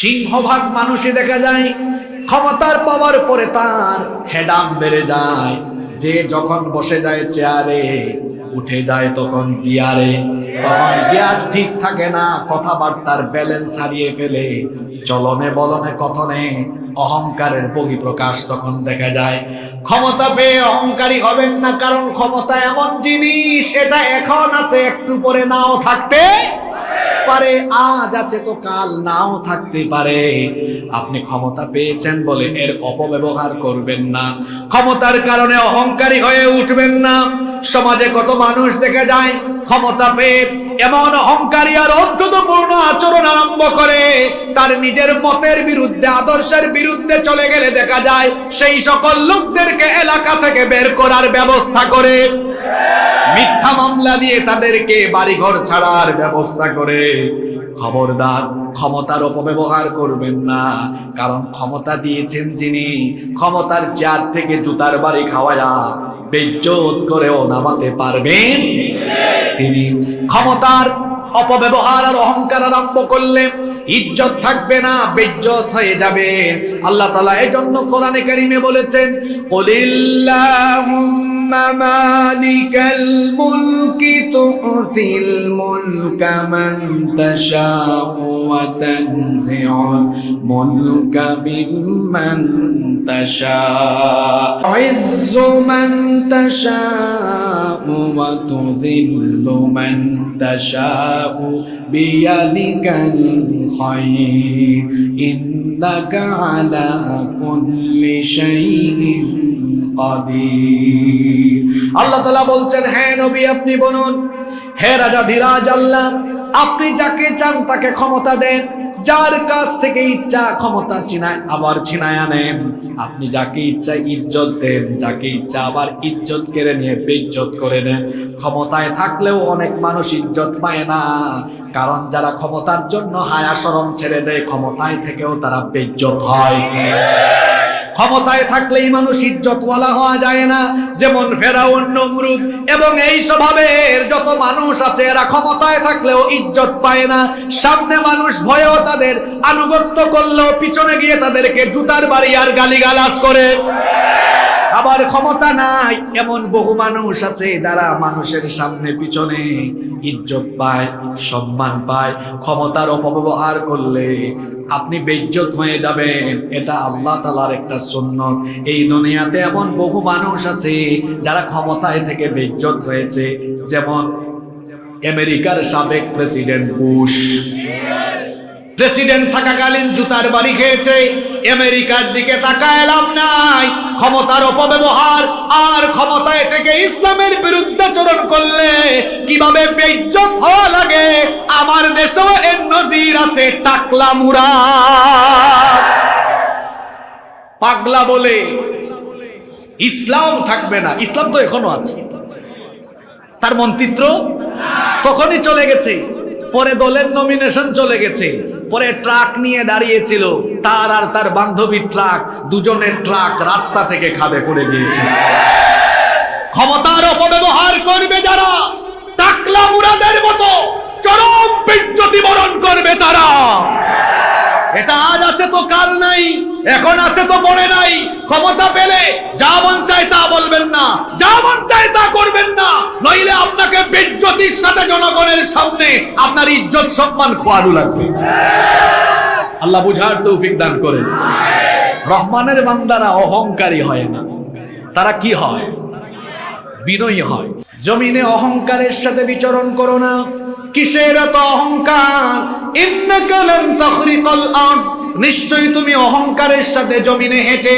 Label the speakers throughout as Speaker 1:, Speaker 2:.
Speaker 1: সিংহভাগ মানুষই দেখা যায় ক্ষমতার পাওয়ার পরে তার হেডাম বেড়ে যায়। যে যখন বসে যায় চেয়ারে, উঠে যায় তখন গিয়ারে, তখন গিয়ার ঠিক থাকে না, কথাবার্তার ব্যালেন্স হারিয়ে ফেলে, চলনে বলনে কথনে অহংকারের বহিঃপ্রকাশ তখন দেখা যায়। ক্ষমতা পেয়ে অহংকারী হবেন না, কারণ ক্ষমতা এমন জিনিস, এটা এখন আছে, একটু পরে নাও থাকতে পারে, আজ আছে তো কাল নাও থাকতে পারে। আপনি ক্ষমতা পেয়েছেন বলে এর অপব্যবহার করবেন না, ক্ষমতার কারণে অহংকারী হয়ে উঠবেন না। সমাজে কত মানুষ দেখা যায় ক্ষমতা পেয়ে এমন অহংকারী আর অদ্ভুতপূর্ণ আচরণ আরম্ভ করে, তার নিজের মতের বিরুদ্ধে, আদর্শের বিরুদ্ধে চলে গেলে দেখা যায় সেই সকল লোকদেরকে এলাকা থেকে বের করার ব্যবস্থা করে, মিথ্যা মামলা দিয়ে তাদেরকে বাড়িঘর ছাড়ার ব্যবস্থা করে। খবরদার, ক্ষমতার অপব্যবহার করবেন না, কারণ ক্ষমতা দিয়েছেন যিনি, ক্ষমতার চেয়ার থেকে জুতার বাড়ি খাওয়ায়া বেইজ্জত করেও নামাতে পারবেন তিনি। ক্ষমতার অপব্যবহার আর অহংকার আরম্ভ করলে ইজ্জত থাকবে না, বেইজ্জত হয়ে যাবে। আল্লাহ তাআলা এজন্য কোরআনে কারীমে বলেছেন, কুলিল্লাহুম্মা মালিকাল মুলকি তুতিল মুলকা মান তাশাউ ওয়া তানজিউল মুলকা মিম্মান তাশাউ ইজ্জু মান তাশাউ ওয়া তুযিল্লু মান তাশাউ বিয়াদিকাল খায়র ইন্নাকা আলা কুল্লি শাইইন কাদির। আল্লাহ তাআলা বলছেন, হ্যাঁ নবী আপনি বলুন, হে রাজাধিরাজ আল্লাহ, আপনি যাকে চান তাকে ক্ষমতা দেন, যার কাছ থেকে ইচ্ছা ক্ষমতা আবার ছিনায় আনেন। আপনি যাকে ইচ্ছা ইজ্জত দেন, যাকে ইচ্ছা আবার ইজ্জত কেড়ে নিয়ে বেইজ্জত করে দেন। ক্ষমতায় থাকলেও অনেক মানুষ ইজ্জত পায় না, কারণ যারা ক্ষমতার জন্য হায়া শরম ছেড়ে দেয়, ক্ষমতায় থেকেও তারা বেইজ্জত হয়। ক্ষমতায় থাকলেই মানুষ ইজ্জতওয়ালা হওয়া যায় না। যেমন ফেরাউন, নমরুদ এবং এই স্বভাবের যত মানুষ আছে, এরা ক্ষমতায় থাকলেও ইজ্জত পায় না। সামনে মানুষ ভয়েও তাদের আনুগত্য করলেও পিছনে গিয়ে তাদেরকে জুতার বাড়ি আর গালিগালাজ করে। আবার ক্ষমতা নাই এমন বহু মানুষ আছে যারা মানুষের সামনে পিছনে ইজ্জত পায়, সম্মান পায়। ক্ষমতার অপব্যবহার করলে আপনি বেইজ্জত হয়ে যাবেন, এটা আল্লাহ তাআলার একটা সুন্নত। এই দুনিয়াতে এমন বহু মানুষ আছে যারা ক্ষমতায় থেকে বেইজ্জত হয়েছে। যেমন আমেরিকার সাবেক প্রেসিডেন্ট বুশ, প্রেসিডেন্ট থাকাকালীন জুতার বাড়ি খেয়েছে। আমেরিকার দিকে তাকায় লাভ নাই, ক্ষমতার অপব্যবহার আর ক্ষমতায় থেকে ইসলামের বিরুদ্ধাচরণ করলে কিভাবে বেইজ্জত হওয়া লাগে, আমার দেশেও এর নজির আছে। টাকলা মুরাদ পাগলা বলে ইসলাম থাকবে না, ইসলাম তো এখনো আছে, তার মন্ত্রিত্ব তখনই চলে গেছে, পরে দলের নমিনেশন চলে গেছে, পরে ট্রাক নিয়ে দাঁড়িয়েছিল, তার আর তার বান্ধবীর ট্রাক, দুজনের ট্রাক রাস্তা থেকে খাদে পড়ে গিয়েছে। ক্ষমতার অপব্যবহার করবে যারা, টাকলা মুরাদের মতো চরম বেইজ্জতি বরণ করবে তারা। এটা আজ আছে তো কাল নাই, এখন আছে তো পরে নাই। ক্ষমতা পেলে যা মন চায় তা বলবেন না, যা মন চায় তা করবেন না, নইলে আপনাকে বেইজ্জতির সাথে জনগণের সামনে আপনার ইজ্জত সম্মান খোয়ানো লাগবে। আল্লাহ বুঝার তৌফিক দান করেন। রহমানের বান্দারা অহংকারী হয় না, তারা কি হয়? বিনয়ী হয়। জমিনে অহংকারের সাথে বিচরণ করো না। কিসের এত অহংকার? ইন্নাকা লান তাখরিকাল আরদ, নিশ্চয়ই তুমি অহংকারের সাথে জমিনে হেঁটে,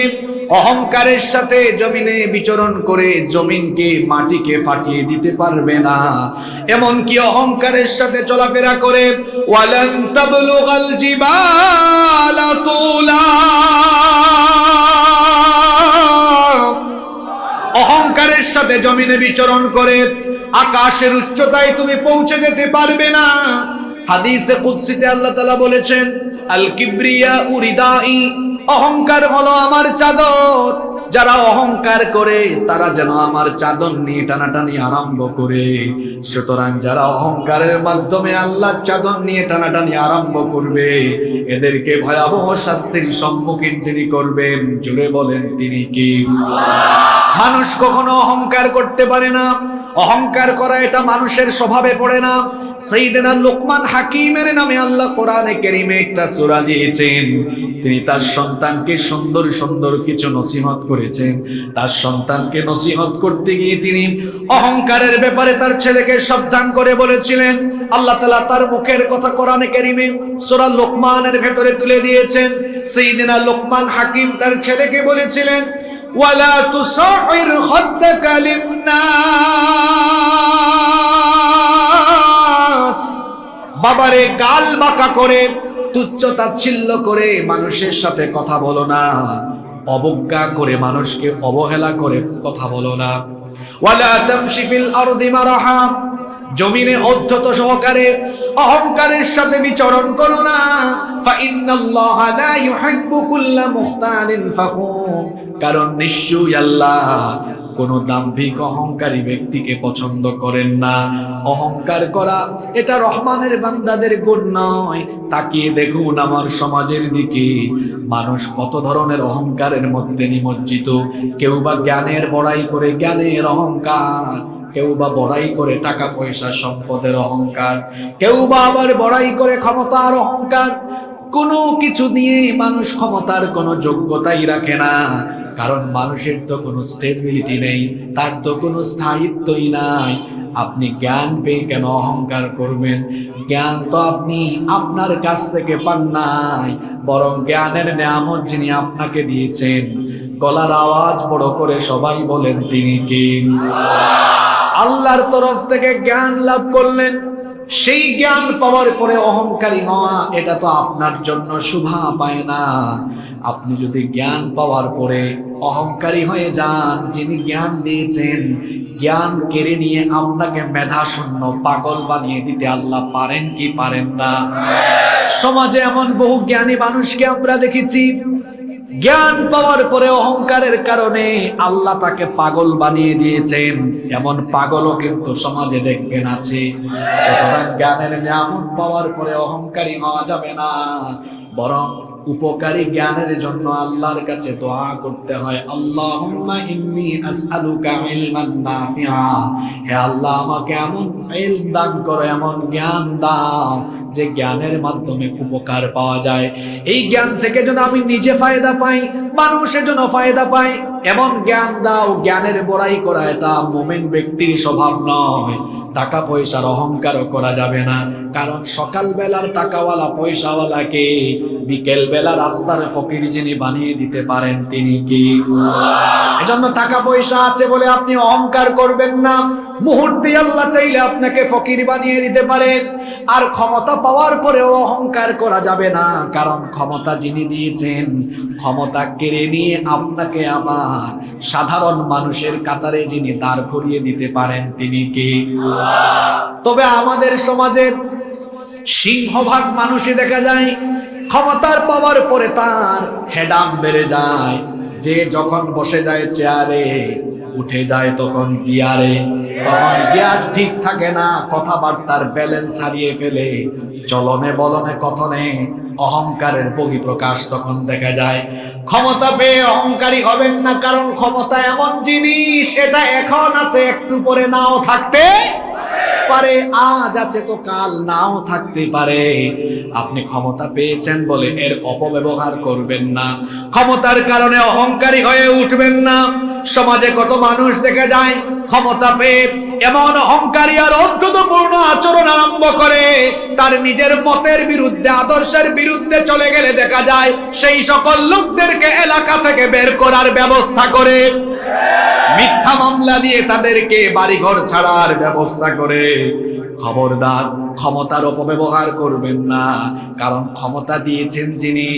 Speaker 1: অহংকারের সাথে জমিনে বিচরণ করে জমিনকে, মাটিকে ফাটিয়ে দিতে পারবে না। এমন কি অহংকারের সাথে চলাফেরা করে ওয়ালান তাবলুগাল জিবালা তুলা, অহংকারের সাথে জমিনে বিচরণ করে আকাশের উচ্চতায় তুমি পৌঁছে যেতে পারবে না। হাদিসে কুদসিতে আল্লাহ তাআলা বলেছেন, আল কিবরিয়া উরিদাই, অহংকার হলো আমার চাদর। যারা অহংকার করে তারা যেন আমার চাদর নিয়ে টানাটানি আরম্ভ করে। সুতরাং যারা অহংকারের মাধ্যমে আল্লাহর চাদর নিয়ে টানাটানি আরম্ভ করবে, এদেরকে ভয়াবহ শাস্তির সম্মুখীন যিনি করবেন, জুড়ে বলেন তিনি কি? মানুষ কখনো অহংকার করতে পারে না। অহংকার করা এটা মানুষের স্বভাবে পড়ে না। সাইয়েদনা লোকমান হাকিমের নামে আল্লাহ কোরআনে কারীমে একটা সূরা দিয়েছেন। তিনি তার সন্তানকে সুন্দর সুন্দর কিছু নসিহত করেছেন। তার সন্তানকে নসিহত করতে গিয়ে তিনি অহংকারের ব্যাপারে তার ছেলেকে সাবধান করে বলেছিলেন। আল্লাহ তাআলা তার মুখের কথা কোরআনে কারীমে সূরা লোকমানের ভেতরে তুলে দিয়েছেন। সাইয়েদনা লোকমান হাকিম তার ছেলেকে বলেছিলেন, ওয়ালা তুসাইর খাদ্দাকা লিন্নাস, বাবারে গাল বাঁকা করে তুচ্ছ তাচ্ছিল্য করে মানুষের সাথে কথা বলো না, অবজ্ঞা করে মানুষকে অবহেলা করে কথা বলো না। ওয়ালা তামশি ফিল আরদি মারহা, জমিনে অধ্যত সহকারে অহংকারের সাথে বিচরণ করো না। ফা ইন্নাল্লাহা লা ইউহিব্বু কুল্লা মুখতালিন ফখুর, কারণ নিশ্চয়ই আল্লাহ কোন দাম্ভিক অহংকারী ব্যক্তিকে পছন্দ করেন না। অহংকার করা এটা রহমানের বান্দাদের গুণ নয়। তাকিয়ে দেখুন আমার সমাজের দিকে, মানুষ কত ধরনের অহংকারের মধ্যে নিমজ্জিত। কেউ বা জ্ঞানের বড়াই করে জ্ঞানের অহংকার, কেউ বা বড়াই করে টাকা পয়সা সম্পদের অহংকার, কেউ বা আবার বড়াই করে ক্ষমতার অহংকার। কোনো কিছু দিয়ে মানুষ ক্ষমতার কোনো যোগ্যতাই রাখে না, কারণ মানুষের তো কোনো স্টেবিলিটি নেই, তার তো কোনো স্থায়িত্বই নাই। আপনি জ্ঞান পেয়ে কেন অহংকার করবেন? জ্ঞান তো আপনি আপনার কাছ থেকে পান নাই, বরং জ্ঞানের নিয়ামত যিনি আপনাকে দিয়েছেন, গলার আওয়াজ বড় করে সবাই বলেন তিনি কে? আল্লাহর তরফ থেকে জ্ঞান লাভ করলেন। সেই জ্ঞান পাওয়ার পরে অহংকারী হওয়া এটা তো আপনার জন্য শোভা পায় না। আপনি যদি জ্ঞান পাওয়ার পরে অহংকারী হয়ে যান, যিনি জ্ঞান দিয়েছেন, জ্ঞান কেড়ে নিয়ে আপনাকে মেধাশূন্য পাগল বানিয়ে দিতে আল্লাহ পারেন কি পারেন না? সমাজে এমন বহু জ্ঞানী মানুষকে আমরা দেখেছি, জ্ঞান পাওয়ার পরে অহংকারের কারণে আল্লাহ তাকে পাগল বানিয়ে দিয়েছেন। এমন পাগলও কিন্তু সমাজে দেখবেন আছে। সুতরাং জ্ঞানের নিয়ামত পাওয়ার পরে অহংকারী হওয়া যাবে না, বরং উপকারী জ্ঞানের জন্য আল্লাহর কাছে দোয়া করতে হয়। আল্লাহুম্মা ইন্নী আসআলুকা ইলমান নাফিআ, হে আল্লাহ আমাকে এমন ইলম দান করো, এমন জ্ঞান দাও যে জ্ঞানের মাধ্যমে উপকার পাওয়া যায়। এই জ্ঞান থেকে যেন আমি নিজে ফায়দা পাই, মানুষের জন্য ফায়দা পাই, এমন জ্ঞান দাও। জ্ঞানের বড়াই করা এটা মুমিন ব্যক্তির স্বভাব নয়। টাকা পয়সার অহংকারও করা যাবে না, কারণ সকাল বেলার টাকাওয়ালা পয়সাওয়ালাকে বিকেল বেলা রাস্তার ফকির যিনি বানিয়ে দিতে পারেন তিনি কি? এজন্য টাকা পয়সা আছে বলে আপনি অহংকার করবেন না। মুহূর্তে আল্লাহ চাইলে আপনাকে ফকির বানিয়ে দিতে পারেন। আর ক্ষমতা পাওয়ার পরেও অহংকার করা যাবে না, কারণ ক্ষমতা যিনি দিয়েছেন, ক্ষমতা কেড়ে নিয়ে আপনাকে আবার সাধারণ মানুষের কাতারে যিনি দাঁড় করিয়ে দিতে পারেন তিনি কি? তবে আমাদের সমাজের সিংহভাগ মানুষই দেখা যায় ক্ষমতার পাওয়ার পরে তার হেডাম বেড়ে যায়। যে যখন বসে যায় চেয়ারে, উঠে যায় তখন গিয়ারে, তখন গিয়ার ঠিক থাকে না, কথাবার্তার ব্যালেন্স হারিয়ে ফেলে, চলনে বলনে কথনে অহংকারের বহিঃপ্রকাশ তখন দেখা যায়। ক্ষমতা পেয়ে অহংকারী হবেন না, কারণ ক্ষমতা এমন জিনিস, এটা এখন আছে, একটু পরে নাও থাকতে পারে। আজ আছে তো কাল নাও থাকতে পারে। আপনি ক্ষমতা পেয়েছেন বলে এর অপব্যবহার করবেন না, ক্ষমতার কারণে অহংকারী হয়ে উঠবেন না। সমাজে কত মানুষ দেখা যায় ক্ষমতা পেয়ে এমন অহংকারী আর অদ্ভুতপূর্ণ আচরণ আরম্ভ করে, তার নিজের মতের বিরুদ্ধে, আদর্শের বিরুদ্ধে চলে গেলে দেখা যায় সেই সকল লোকদেরকে এলাকা থেকে বের করার ব্যবস্থা করে, মিথ্যা মামলা দিয়ে তাদেরকে বাড়িঘর ছাড়ার ব্যবস্থা করে। খবরদার, ক্ষমতার অপব্যবহার করবেন না, কারণ ক্ষমতা দিয়েছেন যিনি,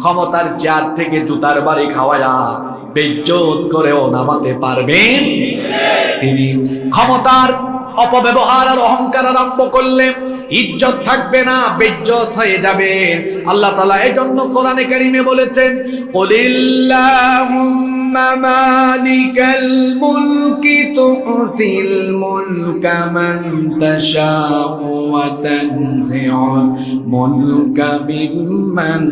Speaker 1: ক্ষমতার চেয়ার থেকে জুতার বাড়ি খাওয়ায়া বেইজ্জত করেও নামাতে পারবেন তিনি। ক্ষমতার অপব্যবহার আর অহংকার আরম্ভ করলে ইজ্জত থাকবে না, বেইজ্জত হয়ে যাবে। আল্লাহ তাআলা এজন্য কোরআনে কারীমে বলেছেন, কুলিল্লাহুম্মা মালিকাল মুলকি তুতিল মুলকা মান তাশাউ ওয়া তানজিউল মুলকা মিম্মান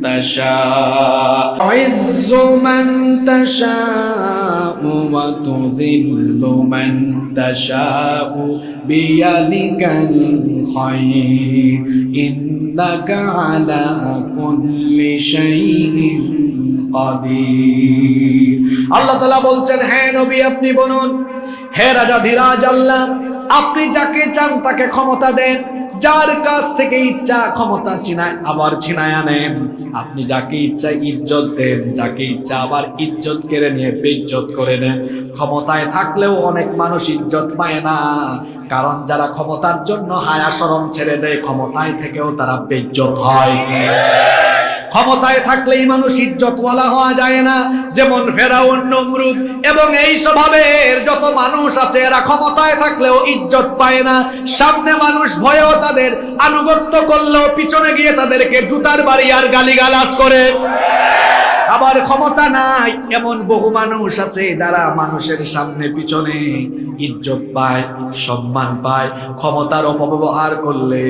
Speaker 1: তাশাউ ইজ্জু মান তাশাউ ওয়া তুযিল্লু মান তাশাউ বিয়াদিকাল খায়র ইন্নাকা আলা কুল্লি শাইইন কাদির। আল্লাহ তাআলা বলছেন, হ্যাঁ নবী আপনি বলুন, হে রাজাধিরাজ আল্লাহ, আপনি যাকে চান তাকে ক্ষমতা দেন, যার কাছ থেকে ইচ্ছা ক্ষমতা আবার ছিনায় আনেন। আপনি যাকে ইচ্ছা ইজ্জত দেন, যাকে ইচ্ছা আবার ইজ্জত কেড়ে নিয়ে বেইজ্জত করে দেন। ক্ষমতায় থাকলেও অনেক মানুষ ইজ্জত পায় না, কারণ যারা ক্ষমতার জন্য হায়া শরম ছেড়ে দেয়, ক্ষমতায় থেকেও তারা বেইজ্জত হয়। ক্ষমতায় থাকলেই মানুষ ইজ্জতওয়ালা হওয়া যায় না। যেমন ফেরাউন, নমরুদ এবং এই স্বভাবের যত মানুষ আছে, এরা ক্ষমতায় থাকলেও ইজ্জত পায় না। সামনে মানুষ ভয়েও তাদের আনুগত্য করলেও পিছনে গিয়ে তাদেরকে জুতার বাড়ি আর গালিগালাজ করে। আবার ক্ষমতা নাই এমন বহু মানুষ আছে যারা মানুষের সামনে পিছনে ইজ্জত পায়, সম্মান পায়। ক্ষমতার অপব্যবহার করলে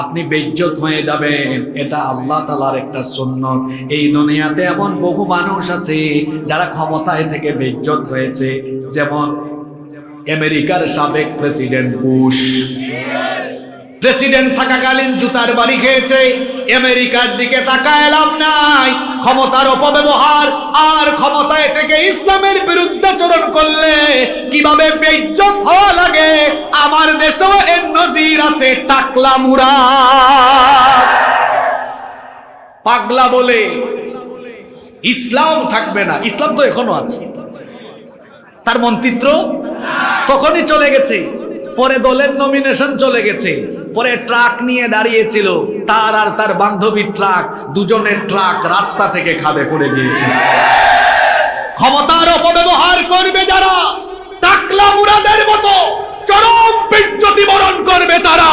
Speaker 1: আপনি বেইজ্জত হয়ে যাবেন, এটা আল্লাহ তাআলার একটা সুন্নত। এই দুনিয়াতে এমন বহু মানুষ আছে যারা ক্ষমতায় থেকে বেইজ্জত হয়েছে। যেমন আমেরিকার সাবেক প্রেসিডেন্ট বুশ, প্রেসিডেন্ট থাকাকালীন জুতার বাড়ি খেয়েছে। আমেরিকার দিকে তাকায় লাভ নাই, ক্ষমতার অপব্যবহার আর ক্ষমতায় থেকে ইসলামের বিরুদ্ধাচরণ করলে কিভাবে বেইজ্জত হওয়া লাগে, আমার দেশেও এর নজির আছে। টাকলা মুরাদ পাগলা বলে ইসলাম থাকবে না, ইসলাম তো এখনো আছে, তার মন্ত্রিত্ব তখনই চলে গেছে, পরে দলের নমিনেশন চলে গেছে, পরে ট্রাক নিয়ে দাঁড়িয়েছিল, তার আর তার বান্ধবীর ট্রাক, দুজনের ট্রাক রাস্তা থেকে খাদে পড়ে গিয়েছে। ক্ষমতার অপব্যবহার করবে যারা, টাকলা মুরাদের মতো চরম বেইজ্জতি বরণ করবে তারা।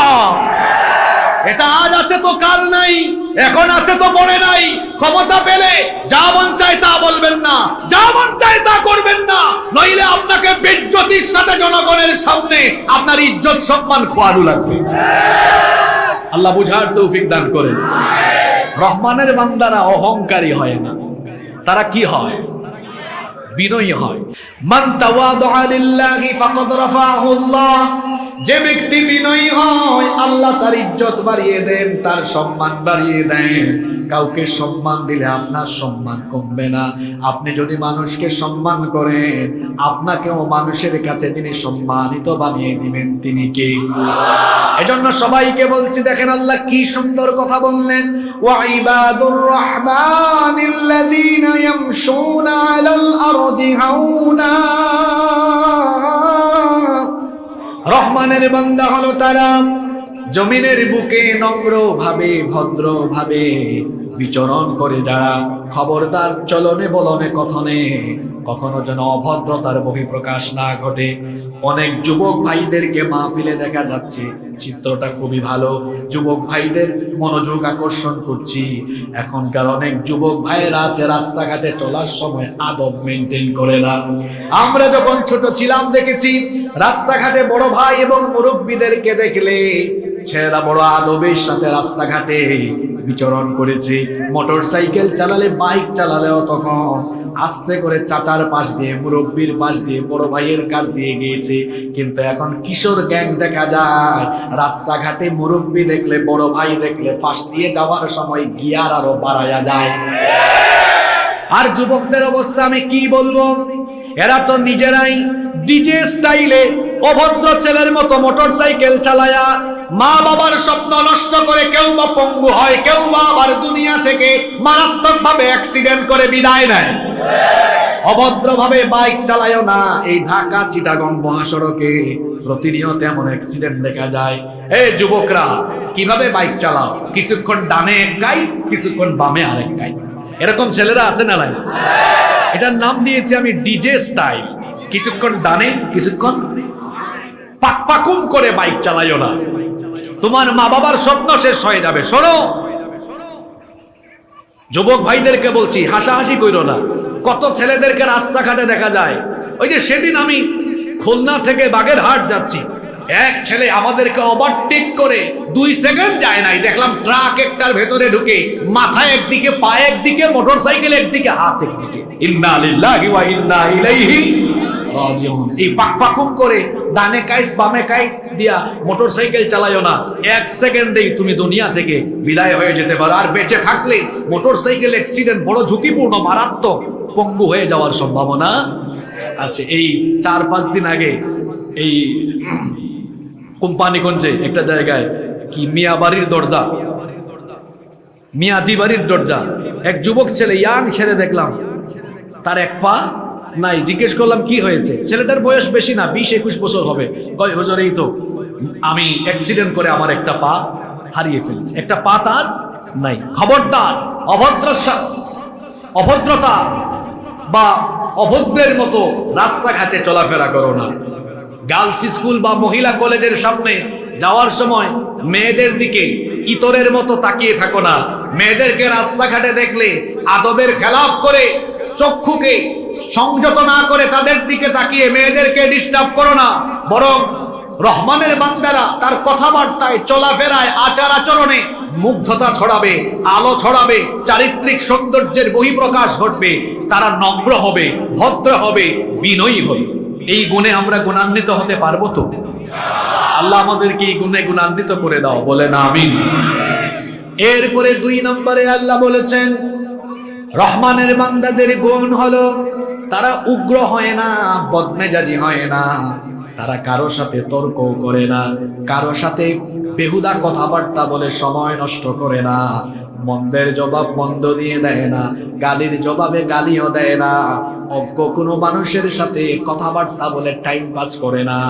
Speaker 1: এটা আজ আছে তো কাল নাই, এখন আছে তো পরে নাই। ক্ষমতা পেলে যা মন চায় তা বলবেন না, যা মন চায় তা করবেন না, নইলে আপনাকে বেইজ্জতির সাথে জনগণের সামনে আপনার ইজ্জত সম্মান খোয়ানো লাগবে। আল্লাহ বুঝার তৌফিক দান করেন। রহমানের বান্দারা অহংকারী হয় না, তারা কি হয়? বিনয়ী হয়। মান তাওয়াদা লিল্লাহি ফাকাদ রাফাহু আল্লাহ, যে ব্যক্তি বিনয়ী হয় আল্লাহ তার ইজ্জত বাড়িয়ে দেন, তার সম্মান বাড়িয়ে দেন। কাউকে সম্মান দিলে আপনার সম্মান কমবে না। আপনি যদি মানুষকে সম্মান করেন, আপনাকেও মানুষের কাছে যিনি সম্মানিত বানিয়ে দিবেন তিনি কে? এজন্য সবাইকে বলছি, দেখেন আল্লাহ কি সুন্দর কথা বললেন, ওয়া ইবাদুর রাহমানিল্লাযীনা ইয়ামশুনা আলাল আরদি হাওনা। রহমানের বান্দা হলো তারা জমিনের বুকে নম্র ভাবে ভদ্র ভাবে বিচরণ করে যারা। খবরদার চলনে বলনে কথনে কখনো যেন অভদ্রতার বহিঃপ্রকাশ না ঘটে। অনেক যুবক ভাইদেরকে মাহফিলে দেখা যাচ্ছে, চিত্রটা খুবই ভালো, যুবক ভাইদের মনোযোগ আকর্ষণ করছি। এখনকার অনেক যুবক ভাইয়েরা আছে রাস্তাঘাটে চলার সময় আদব মেনটেন করে না। আমরা যখন ছোট ছিলাম দেখেছি রাস্তাঘাটে বড় ভাই এবং মুরব্বীদেরকে দেখলে ছেলেরা বড় আদবের সাথে রাস্তাঘাটে বিচরণ করেছে। মোটর সাইকেল চালালে, বাইক চালালেও তখন আস্তে করে চাচার পাশ দিয়ে, মুরব্বীর পাশ দিয়ে, বড় ভাইয়ের কাছ দিয়ে গিয়েছে। কিন্তু এখন কিশোর গ্যাং দেখা যায়, রাস্তাঘাটে মুরব্বী দেখলে, বড় ভাই দেখলে পাশ দিয়ে যাওয়ার সময় গিয়ার আরো বাড়ায়া যায়। আর যুবকদের অবস্থা আমি কি বলবো, এরা তো নিজেরাই ডিজে স্টাইলে অভদ্র ছেলের মতো মোটর সাইকেল চালায়া মা বাবার স্বপ্ন নষ্ট করে, কেউ বা পঙ্গু হয়, কেউ বা আবার দুনিয়া থেকে মারাত্মকভাবে অ্যাক্সিডেন্ট করে বিদায় নেয়। অভদ্রভাবে বাইক চালায়ও না। এই ঢাকা চিটাগং মহাসড়কে প্রতিনিয়ত এমন অ্যাক্সিডেন্ট দেখা যায়। এই যুবকরা কিভাবে বাইক চালাও, কিছুক্ষণ ডানে এক গাইড, কিছুক্ষণ বামে আরেক গাইড, এরকম ছেলেরা আছে না নাই? এটার নাম দিয়েছি আমি ডিজে স্টাইল। কিছুক্ষণ ডানে, কিছুক্ষণ পাকপাকুম করে বাইক চালাইও না, তোমার মা বাবার স্বপ্ন শেষ হয়ে যাবে। শোনো, যুবক ভাইদেরকে বলছি, হাসাহাসি কইরো না। কত ছেলেদেরকে রাস্তাঘাটে দেখা যায়। ওই যে সেদিন আমি খুলনা থেকে বাগেরহাট যাচ্ছি, এক ছেলে আমাদেরকে ওভারটেক করে 2 সেকেন্ড যায় নাই, দেখলাম ট্রাক একটার ভেতরে ঢুকে মাথা একদিকে, পা একদিকে, মোটরসাইকেল একদিকে, হাত একদিকে। ইন্না লিল্লাহি ওয়া ইন্না ইলাইহি রাজিউন। এই পাকপাকুম করে ডানে কাইত বামে কাইত দিয়া মোটরসাইকেল চালায়ও না, 1 সেকেন্ডেই তুমি দুনিয়া থেকে বিদায় হয়ে যেতে পারো। আর বেঁচে থাকলে মোটরসাইকেল অ্যাক্সিডেন্ট বড় ঝুঁকিপূর্ণ, মারাত্মক, পঙ্গু হয়ে যাওয়ার সম্ভাবনা আছে। এই 4-5 দিন আগে এই কোম্পানিগঞ্জে একটা জায়গায় কি মিয়া বাড়ির দরজা, মিয়াজি বাড়ির দরজা, এক যুবক ছেলে, ইয়াং ছেলে দেখলাম, তার এক পা নাই। জিজ্ঞেস করলাম কি হয়েছে? ছেলেটার বয়স বেশি না, 20-21 বছর হবে। কয় হুজুর এই তো আমি অ্যাক্সিডেন্ট করে আমার একটা পা হারিয়ে ফেলেছি, একটা পা তার নাই। খবরদার অভদ্রতা বা অভদ্রের মতো রাস্তাঘাটে চলাফেরা করো না। গার্লস স্কুল বা মহিলা কলেজের সামনে যাওয়ার সময় মেয়েদের দিকে ইতরের মতো তাকিয়ে থাকো না। মেয়েদেরকে রাস্তাঘাটে দেখলে আদবের খেলাফ করে, চক্ষুকে সংযত না করে তাদের দিকে তাকিয়ে মেয়েদেরকে ডিস্টার্ব করো না। বরং রহমানের বান্দারা তার কথাবার্তায়, চলাফেরায়, আচার আচরণে মুগ্ধতা ছড়াবে, আলো ছড়াবে, চারিত্রিক সৌন্দর্যের বহিঃপ্রকাশ ঘটবে। তারা নম্র হবে, ভদ্র হবে, বিনয়ী হবে। এই গুণে আমরা গুণান্বিত হতে পারবো তো? আল্লাহ আমাদেরকে এই গুণে গুণান্বিত করে দাও, বলেন আমিন। এরপরে 2 নম্বরে আল্লাহ বলেছেন রহমানের বান্দাদের গুণ হলো তারা উগ্র হয় না, বদমেজাজি হয় না, তারা কারো সাথে তর্ক করে না, কারো সাথে বেহুদা কথাবার্তা বলে সময় নষ্ট করে না, মন্দের জবাব মন্দ দিয়ে দেয় না, গালির জবাবে গালিও দেয় না, অজ্ঞ কোনো মানুষের সাথে কথাবার্তা বলে টাইম পাস করে না।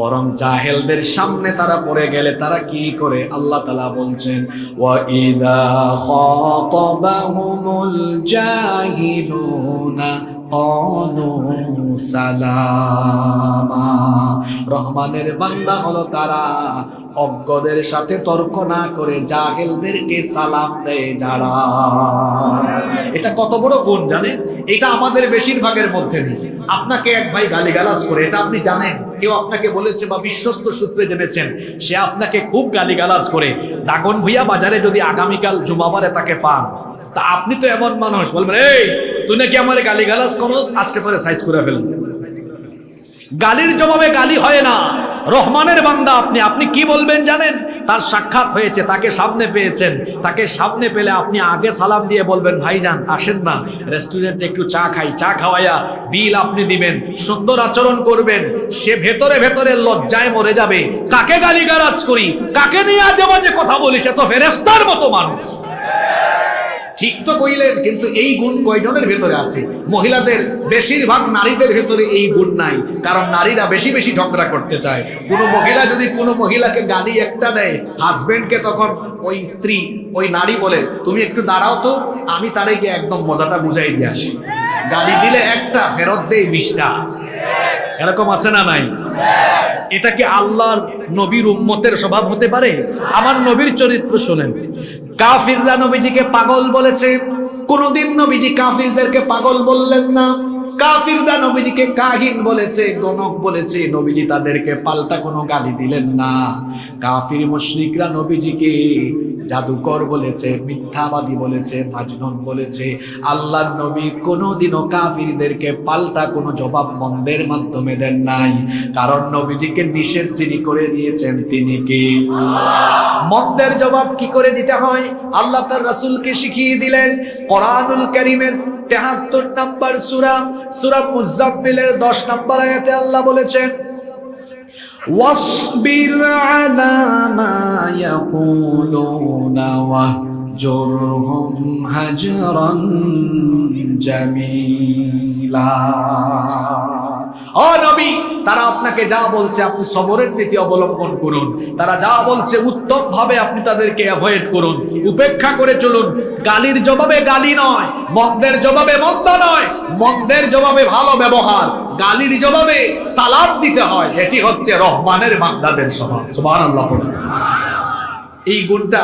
Speaker 1: বরং জাহেলদের সামনে তারা পড়ে গেলে তারা কি করে? আল্লাহ তাআলা বলছেন ওয়া ইদা খাতাবাহুমুল জাহিলুনা ক্বালু সালামা। রহমানের বান্দা হলো তারা অজ্ঞদের সাথে তর্ক না করে জাহেলদেরকে সালাম দেয় যারা। এটা কত বড় গুণ জানেন? এটা আমাদের বেশিরভাগের মধ্যে নেই। আপনাকে এক ভাই গালিগালাজ করে, এটা আপনি জানেন, কেউ আপনাকে বলেছে বা বিশ্বস্ত সূত্রে জেনেছেন, সে আপনাকে খুব গালিগালাজ করে। দাগন ভুইয়া বাজারে যদি আগামীকাল জুমাবারে তাকে পান, তা আপনি তো এমন মানুষ বলবেন, এই তুই নাকি আমার গালিগালাজ করস, আজকে তোরে সাইজ করে ফেলবো। গালির জবাবে গালি হয় না। রহমানের বান্দা আপনি কি বলবেন জানেন? তার সাক্ষাৎ হয়েছে, তাকে সামনে পেয়েছেন, তাকে সামনে পেলে আপনি আগে সালাম দিয়ে বলবেন, ভাইজান আসেন না রেস্টুরেন্টে একটু চা খাই, চা খাওয়াইয়া বিল আপনি দিবেন, সুন্দর আচরণ করবেন। সে ভেতরে ভেতরে লজ্জায় মরে যাবে। কাকে গালিগালাজ করি, কাকে নিয়ে আজে বাজে কথা বলি, সে তো ফেরেশতার মতো মানুষ। ঠিক তো কইলেন, কিন্তু এই গুণ কয়জনের ভেতরে আছে? মহিলাদের, বেশিরভাগ নারীদের ভেতরে এই গুণ নাই। কারণ নারীরা বেশি বেশি ঝগড়া করতে চায়। কোনো মহিলা যদি কোনো মহিলাকে গালি একটা দেয়, হাজবেন্ডকে তখন ওই স্ত্রী, ওই নারী বলে, তুমি একটু দাঁড়াও তো, আমি তারে গিয়ে একদম মজাটা বুঝাই দিয়ে আসি। গালি দিলে একটা, ফেরত দেয় 20টা। এরকম আছে না নাই? এটা কি আল্লাহর নবীর উম্মতের স্বভাব হতে পারে? আমার নবীর চরিত্র শোনেন। কাফিররা নবীজিকে পাগল বলেছে, কোনদিন নবীজি কাফিরদেরকে পাগল বললেন না। কাফিররা নবীজিকে কাহিন বলেছে, গণক বলেছে, নবীজি তাদেরকে পাল্টা কোনো গালি দিলেন না। কাফির মুশরিকরা নবীজিকে জাদুকর বলেছে, মিথ্যাবাদী বলেছে, মাজনুন বলেছে। আল্লাহর নবী কোনোদিনও কাফিরদেরকে পাল্টা কোনো জবাব মন্দের মাধ্যমে দেন নাই। কারণ নবীজিকে নিষেধ যিনি করে দিয়েছেন তিনি কে? মন্দের জবাব কি করে দিতে হয় আল্লাহ তার রাসূলকে শিখিয়ে দিলেন। কোরআনুল কারীমের ৭৩ নম্বর সূরা মুযাম্মিলের 10 নম্বর আয়াতে আল্লাহ বলেছেন, ওয়াসবির আলা মা ইয়াকুলুনা ওয়াহজুরহুম হাজরান জামিলা। ও নবী, তারা আপনাকে যা বলছে আপনি সবরের নীতি অবলম্বন করুন। তারা যা বলছে উত্তম ভাবে আপনি তাদেরকে অ্যাভয়েড করুন, উপেক্ষা করে চলুন। গালির জবাবে গালি নয়, মন্দের জবাবে মন্দ নয়, মন্দের জবাবে ভালো ব্যবহার, গালির জবাবে সালাম দিতে হয়। এটি হচ্ছে রহমানের বান্দাদের স্বভাব। সুবহানাল্লাহ। এই গুণটা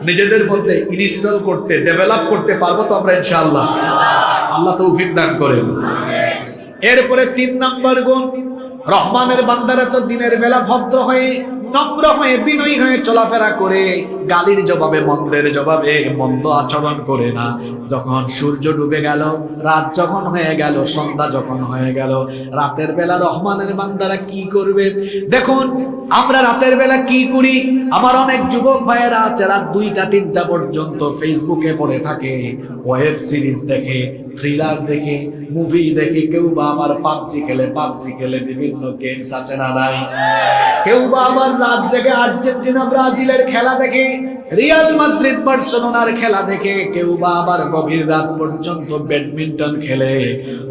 Speaker 1: নিজেদের মধ্যে ইনস্টল করতে, ডেভেলপ করতে পারবো তো আমরা ইনশাআল্লাহ? আল্লাহ তৌফিক দান করেন। এরপরে 3 নম্বর গুণ, রহমানের বান্দারা তো দিনের বেলা ভদ্র হয়ে, নম্র হয়ে, বিনয়ী হয়ে চলাফেরা করে, গালির জবাবে, মন্দের জবাবে মন্দ আচরণ করে না। যখন সূর্য ডুবে গেল, রাত যখন হয়ে গেল, সন্ধ্যা যখন হয়ে গেল, রাতের বেলা রহমানের বান্দারা কি করবে? দেখুন আমরা রাতের বেলা কি করি। আমার অনেক যুবক ভাইয়েরা আছে, রাত 2টা-3টা পর্যন্ত ফেসবুকে পড়ে থাকে, ওয়েব সিরিজ দেখে, থ্রিলার দেখে, মুভি দেখে। কেউ বা আবার পাবজি খেলে, বিভিন্ন গেমস আছে না নাই? কেউ বা আবার রাত জেগে আর্জেন্টিনা ব্রাজিলের খেলা দেখে, রিয়াল মাদ্রিদ বার্সেলোনার খেলা দেখে। কেউ বা আবার গভীর রাত পর্যন্ত ব্যাডমিন্টন খেলে।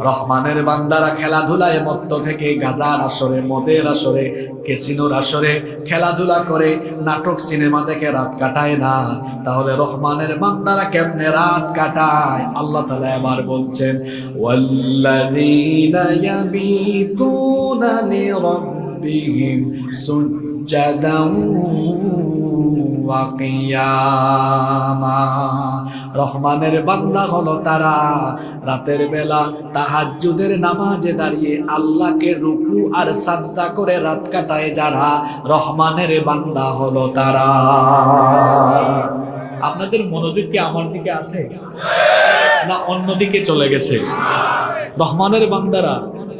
Speaker 1: রহমানের বান্দারা খেলাধুলায় মত্ত থেকে গাজার আসরে, মদের আসরে, ক্যাসিনোর আসরে খেলাধুলা করে, নাটক সিনেমা দেখে রাত কাটায় না। তাহলে রহমানের বান্দারা কেমনে রাত কাটায়? আল্লাহ তাআলা এবার বলছেন, ওয়াল্লাযীনা ইয়াবিতুনা লিরাব্বিহিম সুজদান ওয়া কিয়ামা। রহমানের বান্দা হলো তারা রাতের বেলা তাহাজ্জুদের নামাজে দাঁড়িয়ে আল্লাহকে রুকু আর সাজদা করে রাত কাটায় যারা, রহমানের বান্দা হলো তারা। আপনাদের মনোযোগ কি আমার দিকে আছে না অন্যদিকে চলে গেছে? রহমানের বান্দারা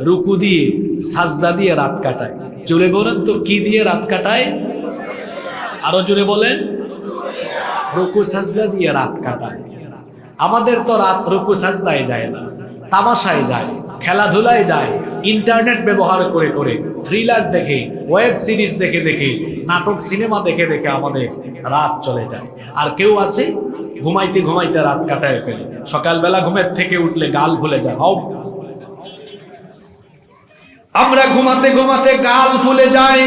Speaker 1: রুকু দিয়ে, সাজদা দিয়ে রাত কাটায়। জোরে বলেন তো, কি দিয়ে রাত কাটায়? আরো জোরে বলেন। রুকু সাজদা দিয়ে রাত কাটায়। আমাদের তো রাত রুকু সাজদায় যায় না, তামাশায় যায়, খেলাধুলায় যায়, ইন্টারনেট ব্যবহার করে করে, থ্রিলার দেখে, ওয়েব সিরিজ দেখে দেখে, নাটক সিনেমা দেখে দেখে আমাদের রাত চলে যায়। আর কেউ আছে ঘুমাইতে ঘুমাইতে রাত কাটায় ফেলে। সকালবেলা ঘুমের থেকে উঠলে গাল ফুলে যায়। আমরা ঘুমাতে ঘুমাতে গাল ফুলে যায়।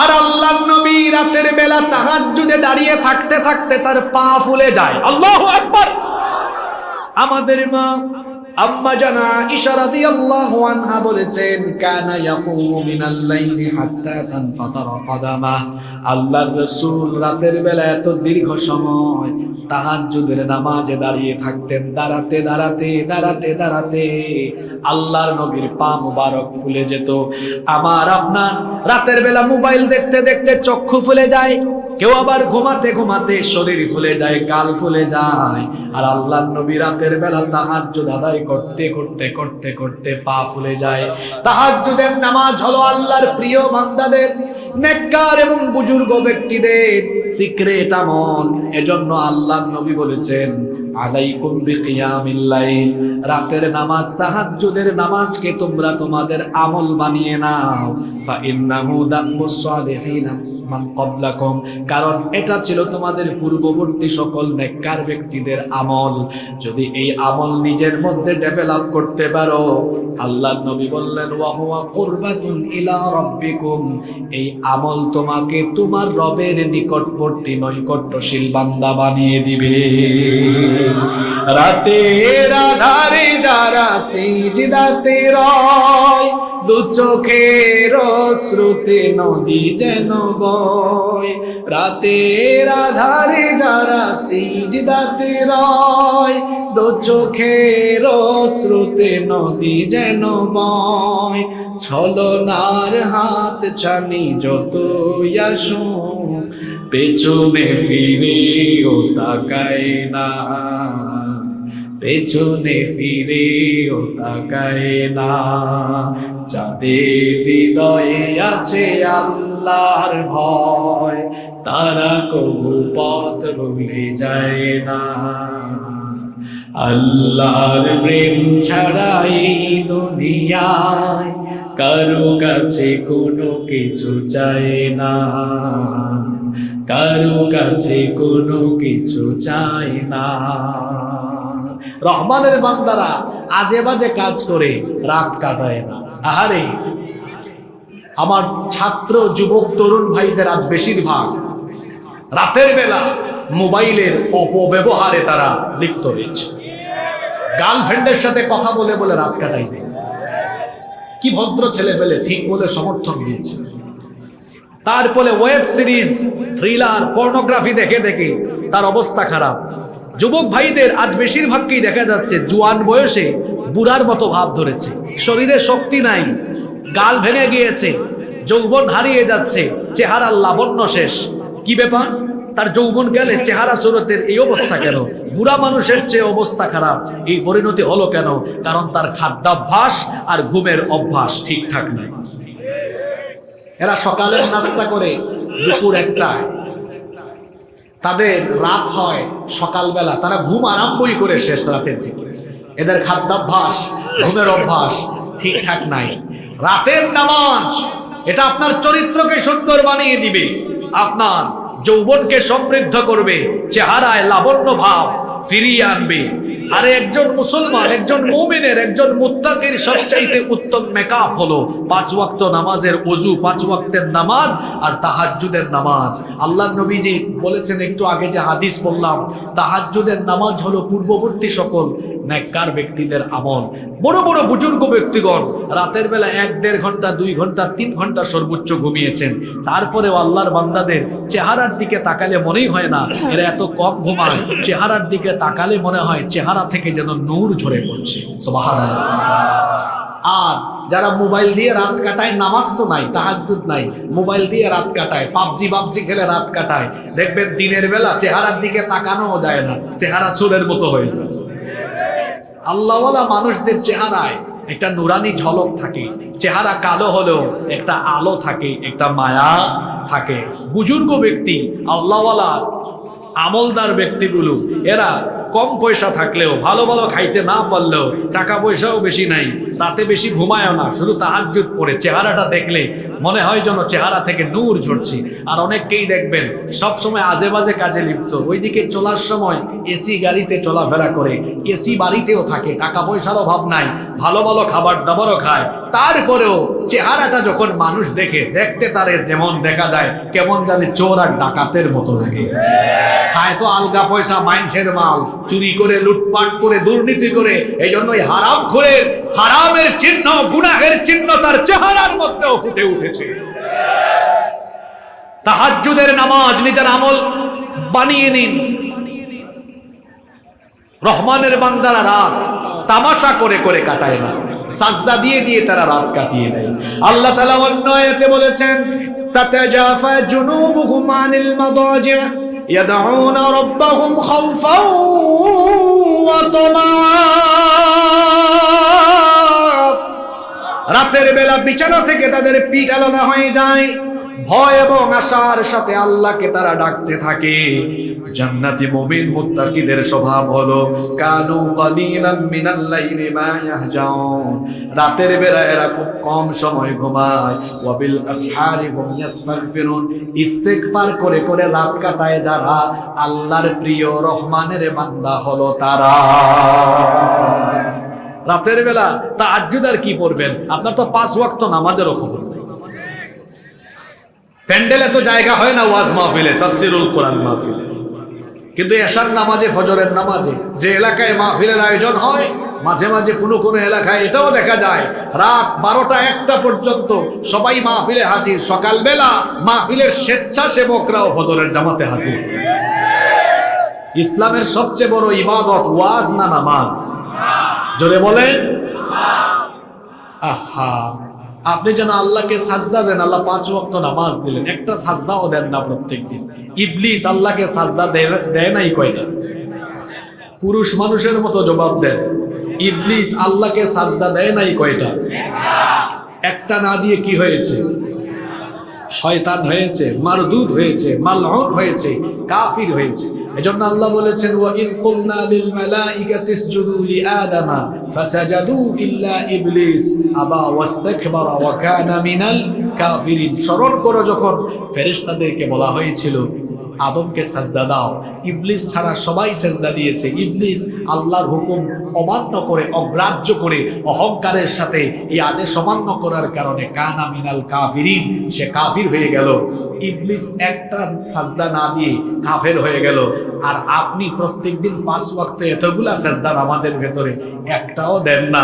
Speaker 1: আর আল্লাহর নবী রাতের বেলা তাহাজ্জুদে দাঁড়িয়ে থাকতে থাকতে তার পা ফুলে যায়। আল্লাহু আকবার। আমাদের মা আম্মা জানা আয়েশা রাদিয়াল্লাহু আনহা বলেছেন, কানা ইয়াকুমু মিনাল লাইলি হাত্তা তানফাতারা কাদামা। আল্লাহর রাসূল রাতের বেলা এত দীর্ঘ সময় তাহাজ্জুদের নামাজে দাঁড়িয়ে থাকতেন। দাঁড়াতে দাঁড়াতে দাঁড়াতে দাঁড়াতে আল্লাহর নবীর পা মুবারক ফুলে যেত। আমার আপনার রাতের বেলা মোবাইল দেখতে দেখতে চক্ষু ফুলে যায়, কেউ আবার ঘুমাতে ঘুমাতে শরীর ফুলে যায়, গাল ফুলে যায়। আর আল্লাহর নবী রাতের বেলা তাহাজ্জুদ আদায় করতে করতে করতে করতে পা ফুলে যায়। তাহাজ্জুদের নামাজ হলো আল্লাহর প্রিয় বান্দাদের, নেককার এবং বুজুর্গ ব্যক্তিদের সিক্রেট আমল। এজন্য আল্লাহর নবী বলেছেন, আলাইকুম বিকিয়ামিল লাইল। রাতের নামাজ, তাহাজ্জুদের নামাজকে তোমরা তোমাদের আমল বানিয়ে নাও। ফা ইন্নাহু দাব্বুস সালিহিন মান ক্বাবলাকুম। কারণ এটা ছিল তোমাদের পূর্ববর্তী সকল নেককার ব্যক্তিদের আমল। যদি এই আমল নিজের মধ্যে ডেভেলপ করতে পারো, আল্লাহর নবী বললেন, ওয়া হুয়া কুরবাতুন ইলা রাব্বিকুম। এই আমল তোমাকে তোমার রবের নিকটবর্তী নৈকট্যশীল বান্দা বানিয়ে দিবে। রাতের আধারে যারা সিজদাতে রয়, দু চোখের অশ্রুতে নদী যেন বয়। রাতের আধারে যারা সিজদাতে রয়, দু চোখের অশ্রুতে নদী যেন বয়। ছলনার হাত ছানি যতই আসুক, পেছনে ফিরেও তাকায় না, পেছনে ফিরেও তাকায় না। যাদের হৃদয়ে আছে আল্লাহর ভয়, তারা কবু পথ ভুলে যায় না। আল্লাহর প্রেম ছাড়া এই দুনিয়ায় কারো কাছে কোনো কিছু চায় না, কারো কাছে কোনো কিছু চায় না। রহমানের বান্দারা আজে বাজে কাজ করে রাত কাটায় না। আহারে, আমার ছাত্র যুবক তরুণ ভাইদের আজ বেশিরভাগ রাতের বেলা মোবাইলের অপব্যবহারে তারা লিপ্ত রয়েছে। গার্লফ্রেন্ডের সাথে কথা বলে বলে রাত কাটাই দেয়। কি ভদ্র ছেলে পেলে ঠিক বলে সমর্থন দিয়েছে। তারপরে ওয়েব সিরিজ, থ্রিলার, পর্নোগ্রাফি দেখে দেখে তার অবস্থা খারাপ। যুবক ভাইদের আজ বেশিরভাগকেই দেখা যাচ্ছে জোয়ান বয়সে বুড়ার মতো ভাব ধরেছে, শরীরে শক্তি নাই, গাল ভেঙে গিয়েছে, যৌবন হারিয়ে যাচ্ছে, চেহারার লাবণ্য শেষ। কি ব্যাপার? তার যৌবন গেলে চেহারা সুরতের এই অবস্থা কেন? বুড়া মানুষের চেয়ে অবস্থা খারাপ। এই পরিণতি হলো কেন? কারণ তার খাদ্যাভ্যাস আর ঘুমের অভ্যাস ঠিকঠাক নাই। এরা সকালের নাস্তা করে দুপুর 1টায়, তাদের রাত হয় সকালবেলা, তারা ঘুম আরম্ভই করে শেষ রাতের দিকে। এদের খাদ্যাভ্যাস, ঘুমের অভ্যাস ঠিকঠাক নাই। রাতের নামাজ এটা আপনার চরিত্রকে সুন্দর বানিয়ে দিবে, আপনার যৌবনকে সমৃদ্ধ করবে, চেহারায় লাবণ্য ভাব ফিরিয়ে আনবে। আরে একজন মুসলমান, একজন মুমিনের, একজন মুত্তাকির সবচাইতে উত্তম মেকআপ হলো 5 ওয়াক্ত নামাজের ওযু, 5 ওয়াক্তের নামাজ আর তাহাজ্জুদের নামাজ। আল্লাহর নবীজি বলেছেন, একটু আগে যে হাদিস বললাম, তাহাজ্জুদের নামাজ হলো পূর্ববর্তী সকল নেককার ব্যক্তিদের আমল। বড় বড় বুজুর্গ ব্যক্তিগণ রাতের বেলা 1-1.5 ঘন্টা, 2 ঘন্টা, 3 ঘন্টা সর্বোচ্চ ঘুমিয়েছেন। তারপরেও আল্লাহর বান্দাদের চেহারার দিকে তাকালে মনেই হয় না এরা এত কম ঘুমায়। চেহারার দিকে তাকালে মনে হয় চেহারা থেকে যেন নূর ঝরে পড়ছে। সুবহানাল্লাহ। আর যারা মোবাইল দিয়ে রাত কাটায়, নামাজ তো নাই, তাহাজ্জুদ নাই, মোবাইল দিয়ে রাত কাটায়, পাবজি খেলে রাত কাটায়, দেখবেন দিনের বেলা চেহারার দিকে তাকানোও যায় না, চেহারা চুলের মতো হয়ে যায়। আল্লাহওয়ালা মানুষদের চেহারায় একটা নুরানি ঝলক থাকে, চেহারা কালো হলেও একটা আলো থাকে, একটা মায়া থাকে। বুজুর্গ ব্যক্তি, আল্লাহওয়ালা আমলদার ব্যক্তিগুলো, এরা কম পয়সা থাকলেও, ভালো ভালো খাইতে না পারলেও, টাকা পয়সাও বেশি নাই, রাতে বেশি ঘুমায়ও না, শুধু তাহাজ্জুদ পড়ে, চেহারাটা দেখলে মনে হয় যেন চেহারা থেকে নূর ঝরছে। আর অনেককেই দেখবেন সবসময় আজে বাজে কাজে লিপ্ত, ওইদিকে চলার সময় এসি গাড়িতে চলাফেরা করে, এসি বাড়িতেও থাকে, টাকা পয়সার অভাব নাই, ভালো ভালো খাবার দাবারও খায়, তারপরেও চেহারাটা যখন মানুষ দেখে, দেখতে তার যেমন দেখা যায় কেমন জানে চোর আর ডাকাতের মতো লাগে। খায় তো আলগা পয়সা, মাইনসের মাল চুরি করে, লুটপাট করে, দুর্নীতি করে। এই জন্যই হারাম করে, হারামের চিহ্ন, গুনাহের চিহ্ন তার চেহারার মধ্যেও ফুটে উঠেছে। তাহাজ্জুদের নামাজ নিজের আমল বানিয়ে নিন। রহমানের বান্দারা রাত তামাশা করে করে কাটায় না, সাজদা দিয়ে দিয়ে তারা রাত কাটিয়ে দেয়। আল্লাহ তাআলা অন্য আয়াতে বলেছেন, তাতাজাফা জুনুবুহুম আনিল মাদাজি' يدعون ربهم خوفا وطمعا। রাতের বেলা বিছানা থেকে তাদের পিঠ আলাদা হয়ে যায়, ভয় এবং আশার সাথে আল্লাহকে তারা ডাকতে থাকে। জান্নাতি মুমিন মুত্তাকিদের স্বভাব হলো কানু কালিলাম মিনাল লাইলি মা ইয়াহজাউন, রাতের বেলা এরা খুব কম সময় ঘুমায়। ওয়া বিল আসহারি হুম ইস্তাগফিরুন, ইস্তিগফার করে করে রাত কাটায় যারা, আল্লাহর প্রিয় রহমানের বান্দা হলো তারা। রাতের বেলা তাহাজ্জুদ আর কি পড়বেন? আপনার তো 5 ওয়াক্ত নামাজেরও খবর নেই। প্যান্ডেলে তো জায়গা হয় না, ওয়াজ মাহফিলে, তাফসিরুল কোরআন মাহফিলে, কিন্তু এশার নামাজে, ফজরের নামাজে যে এলাকায় মাহফিলের আয়োজন হয়, মাঝে মাঝে কোনো কোনো এলাকায় এটাও দেখা যায় রাত 12টা-1টা পর্যন্ত সবাই মাহফিলে হাজির। সকালবেলা মাহফিলের স্বেচ্ছাসেবকরাও ফজরের জামাতে হাজির। ইসলামের সবচেয়ে বড় ইবাদত ওয়াজ না নামাজ? জোরে বলেন। আহা, আপনি যেন আল্লাহকে সাজদা দেন, আল্লাহ 5 ওয়াক্ত নামাজ দিলেন, একটা সাজদাও দেন না প্রত্যেকদিন। ইবলিস আল্লাহকে সাজদা দেয় নাই কয়টা? পুরুষ মানুষের মতো জবাব দেন, ইবলিস আল্লাহকে সাজদা দেয় নাই কয়টা? একটা না দিয়ে কি হয়েছে? শয়তান হয়েছে, মারদুদ হয়েছে, মালউন হয়েছে, কাফির হয়েছে। এজন্য আল্লাহ বলেছেন, ওয়া ইয কুলনা লিল মালাইকাতি ইসজুদু লিআদামা ফাসাজাদু ইল্লা ইবলিস আবা ওয়াস্তাকবারা ওয়া কানা মিনাল কাফিরিন। স্মরণ করো যখন ফেরেশতাদেরকে বলা হয়েছিল আদমকে সাজদা দাও, ইবলিস ছাড়া সবাই সাজদা দিয়েছে। ইবলিস আল্লাহর হুকুম অমান্য করে, অগ্রাহ্য করে, অহংকারের সাথে এই আদেশ অমান্য করার কারণে কানা মিনাল কাফিরিন, সে কাফির হয়ে গেল। ইবলিস একটা সাজদা না দিয়ে কাফের হয়ে গেল। আর আপনি প্রত্যেকদিন 5 ওয়াক্ত এতগুলা সাজদা নামাজের ভেতরে একটাও দেন না।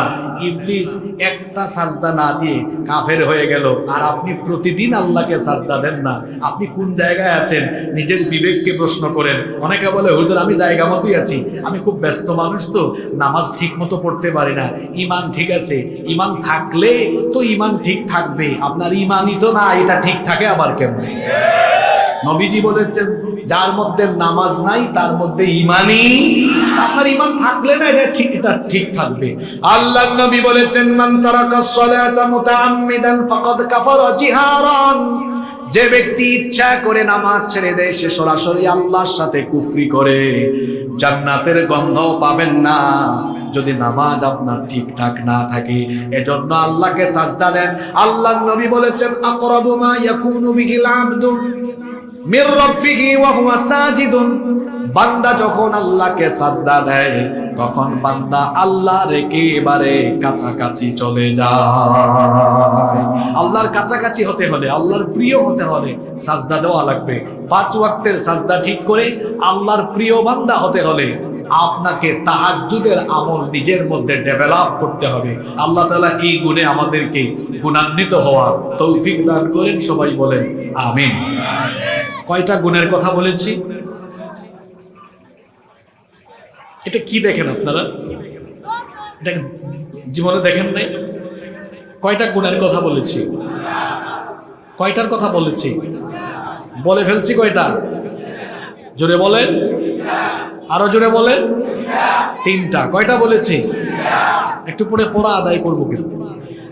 Speaker 1: ইবলিস একটা সাজদা না দিয়ে কাফের হয়ে গেল, আর আপনি প্রতিদিন আল্লাহকে সাজদা দেন না। আপনি কোন জায়গায় আছেন নিজের বিবেককে প্রশ্ন করেন। অনেকে বলে হুজুর আমি জায়গা মতোই আছি, আমি খুব ব্যস্ত মানুষ, তো নামাজ ঠিক মতো পড়তে পারি না। ঈমান ঠিক আছে, ঈমান থাকলে তো ঈমান ঠিক থাকবে, আপনার ঈমানই তো না, এটা ঠিক থাকে আবার কেমনে? নবীজি বলেছেন যার মধ্যে নামাজ নাই তার মধ্যে ঈমানই, আপনার ঈমান থাকলে না এটা ঠিক থাকবে। আল্লাহর নবী বলেছেন মান তারাকাস সালাতা মুতাআম্মিদান ফাকাদ কাফারা জিহারান, যে ব্যক্তি ইচ্ছা করে নামাজ ছেড়ে দেয় সে সরাসরি আল্লাহর সাথে কুফরি করে, জান্নাতের গন্ধ পাবেন না যদি নামাজ আপনার ঠিকঠাক না থাকে। এজন্য আল্লাহকে সাজদা দেন। আল্লাহর নবী বলেছেন আকরাবু মা ইয়াকুনু বিহিল আবদু মির রাব্বিহি ওয়া হুয়া সাজিদুন, বান্দা যখন আল্লাহকে সাজদা দেয় তখন বান্দা আল্লাহর একেবারে কাছাকাছি চলে যায়। আল্লাহর কাছাকাছি হতে হলে, আল্লাহর প্রিয় হতে হলে সাজদা দেওয়া লাগবে। 5 ওয়াক্তের সাজদা ঠিক করে আল্লাহর প্রিয় বান্দা হতে হলে আপনাকে তাহাজ্জুদের আমল নিজের মধ্যে ডেভেলপ করতে হবে। আল্লাহ তাআলা এই গুণে আমাদেরকে গুণান্বিত হওয়ার তৌফিক দান করেন। সবাই বলেন আমিন। কয়টা গুণের কথা বলেছি? এটা কি দেখেন আপনারা? এটা জীবনে দেখেন নাই? কয়টা গুণের কথা বলেছি? কয়টার কথা বলেছি? বলে ফেলছি কয়টা? জোরে বলেন, আরো জোরে বলেন। 3টা। কয়টা বলেছি? একটু পরে পড়া আদায় করবো কিন্তু।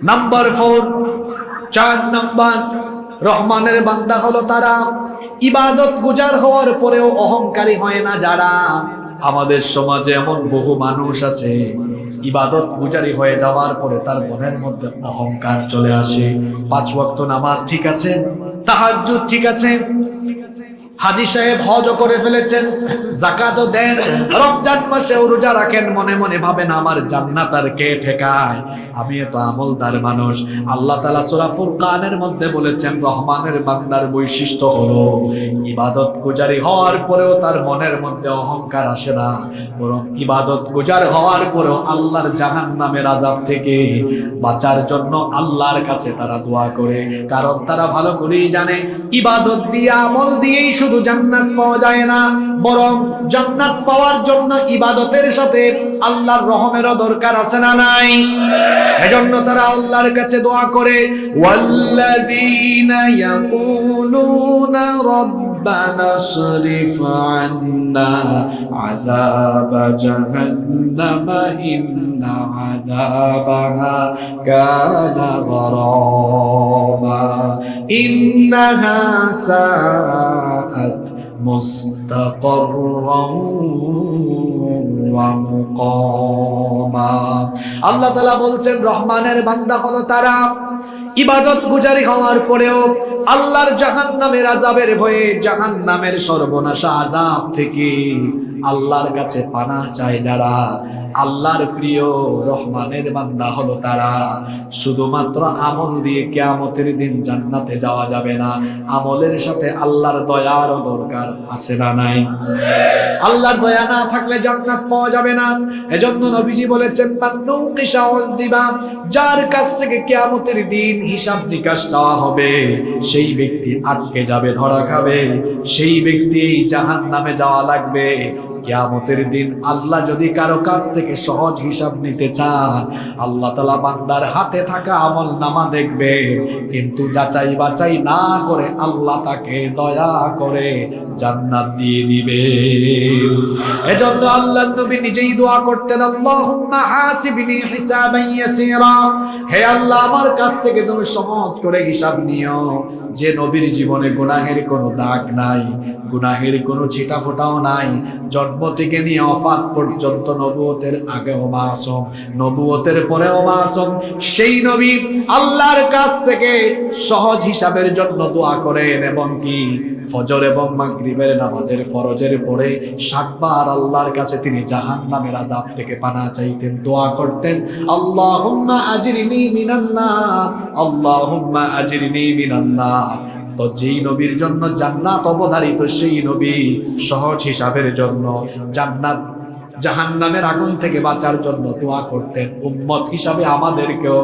Speaker 1: নাম্বার 4, 4 নাম্বার, রহমানের বান্দা হলো তারা ইবাদত গুজার হওয়ার পরেও অহংকারী হয় না যারা। আমাদের সমাজে এমন বহু মানুষ আছে ইবাদত গুজারি হয়ে যাওয়ার পরে তার মনের মধ্যে অহংকার চলে আসে। 5 ওয়াক্ত নামাজ ঠিক আছে, তাহাজ্জুদ ঠিক আছে, হাজী সাহেব হজও করে ফেলেছেন, যাকাতও দেন, রমজান মাসেও রোজা রাখেন, মনে মনে ভাবেন আমার জান্নাত আর কে ঠেকায়, আমি এত আমলদার মানুষ। আল্লাহ তাআলা সূরা ফুরকানের মধ্যে বলেছেন রহমানের বান্দার বৈশিষ্ট্য হলো ইবাদত গুজারি হওয়ার পরেও তার মনের মধ্যে অহংকার আসে না, বরং ইবাদত গুজার হওয়ার পরেও আল্লাহর জাহান্নামের আযাব থেকে বাঁচার জন্য আল্লাহর কাছে তারা দোয়া করে। কারণ তারা ভালো করেই জানে ইবাদত দিয়ে আমল দিয়েই শুধু জান্নাত পাওয়া যায় না, বরং জান্নাত পাওয়ার জন্য ইবাদতের সাথে আল্লাহর রহমেরও দরকার আছে না নাই? এজন্য তারা আল্লাহর কাছে দোয়া করে ওয়াল্লাযীনা ইয়াকুলুনা রব্বানা সরিফ আন্না আযাবা জাহান্নামা ইন্না আযাবাহা কানা গরামা ইন্নাহা সাআত মুস্তাকাররান ওয়া মুকামা। আল্লাহ তাআলা বলছেন রহমানের বান্দা হলো তারা ইবাদত গুজারি হওয়ার পরেও আল্লাহর জাহান্নামের আযাবের ভয়ে, জাহান্নামের সর্বনাশা আযাব থেকে আল্লাহর কাছে পানাহ চায় যারা। আল্লাহর প্রিয় রহমানের বান্দা হলো তারা। শুধুমাত্র আমল দিয়ে কিয়ামতের দিন জান্নাতে যাওয়া যাবে না, আমলের সাথে আল্লাহর দয়ারও দরকার আছে না নাই? আল্লাহর দয়া না থাকলে জান্নাত পাওয়া যাবে না। এজন্য নবীজি বলেছেন মান্নুকিশা উযিবা, যার কাছ থেকে কিয়ামতের দিন হিসাব নিকাশ চাওয়া হবে সেই ব্যক্তি আটকে যাবে, ধরা খাবে, সেই ব্যক্তি জাহান্নামে যাওয়া লাগবে। কিয়ামতের দিন আল্লাহ যদি কারো কাছ থেকে সহজ হিসাব নিতে চান, আল্লাহ তাআলা বান্দার হাতে থাকা আমল নামা দেখবে, কিন্তু যাচাই বাছাই না করে আল্লাহ তাকে দয়া করে জান্নাত দিয়ে দিবে। এজন্য আল্লাহর নবী নিজেই দোয়া করতেন আল্লাহুম্মা হাসিবনি হিসাবান ইয়াসীরা, হে আল্লাহ আমার কাছ থেকে তুমি সহজ করে হিসাব নিও। যে নবীর জীবনে গুনাহের কোনো দাগ নাই, গুনাহের কোনো ছিটা ফোঁটাও নাই, জন্ম থেকে নিয়ে ওফাত পর্যন্ত নবুয়তের আগেও মাসুম, নবুয়তের পরেও মাসুম, সেই নবী আল্লাহর কাছ থেকে সহজ হিসাবের জন্য দোয়া করেন। এবং কি ফজর এবং মাগরিবের নামাজের ফরজের পরে 7 বার আল্লাহর কাছে তিনি জাহান্নামের আযাব থেকে পানাহ চাইতেন, দোয়া করতেন আল্লাহুম্মা আজরিনি মিনান নার, আল্লাহুম্মা আজরিনি মিনান নার। তো যেই নবীর জন্য জান্নাত অবধারিত সেই নবী সহজ হিসাবের জন্য জান্নাত জাহান্নামের আগুন থেকে বাঁচার জন্য দোয়া করতেন। উম্মত হিসাবে আমাদেরকেও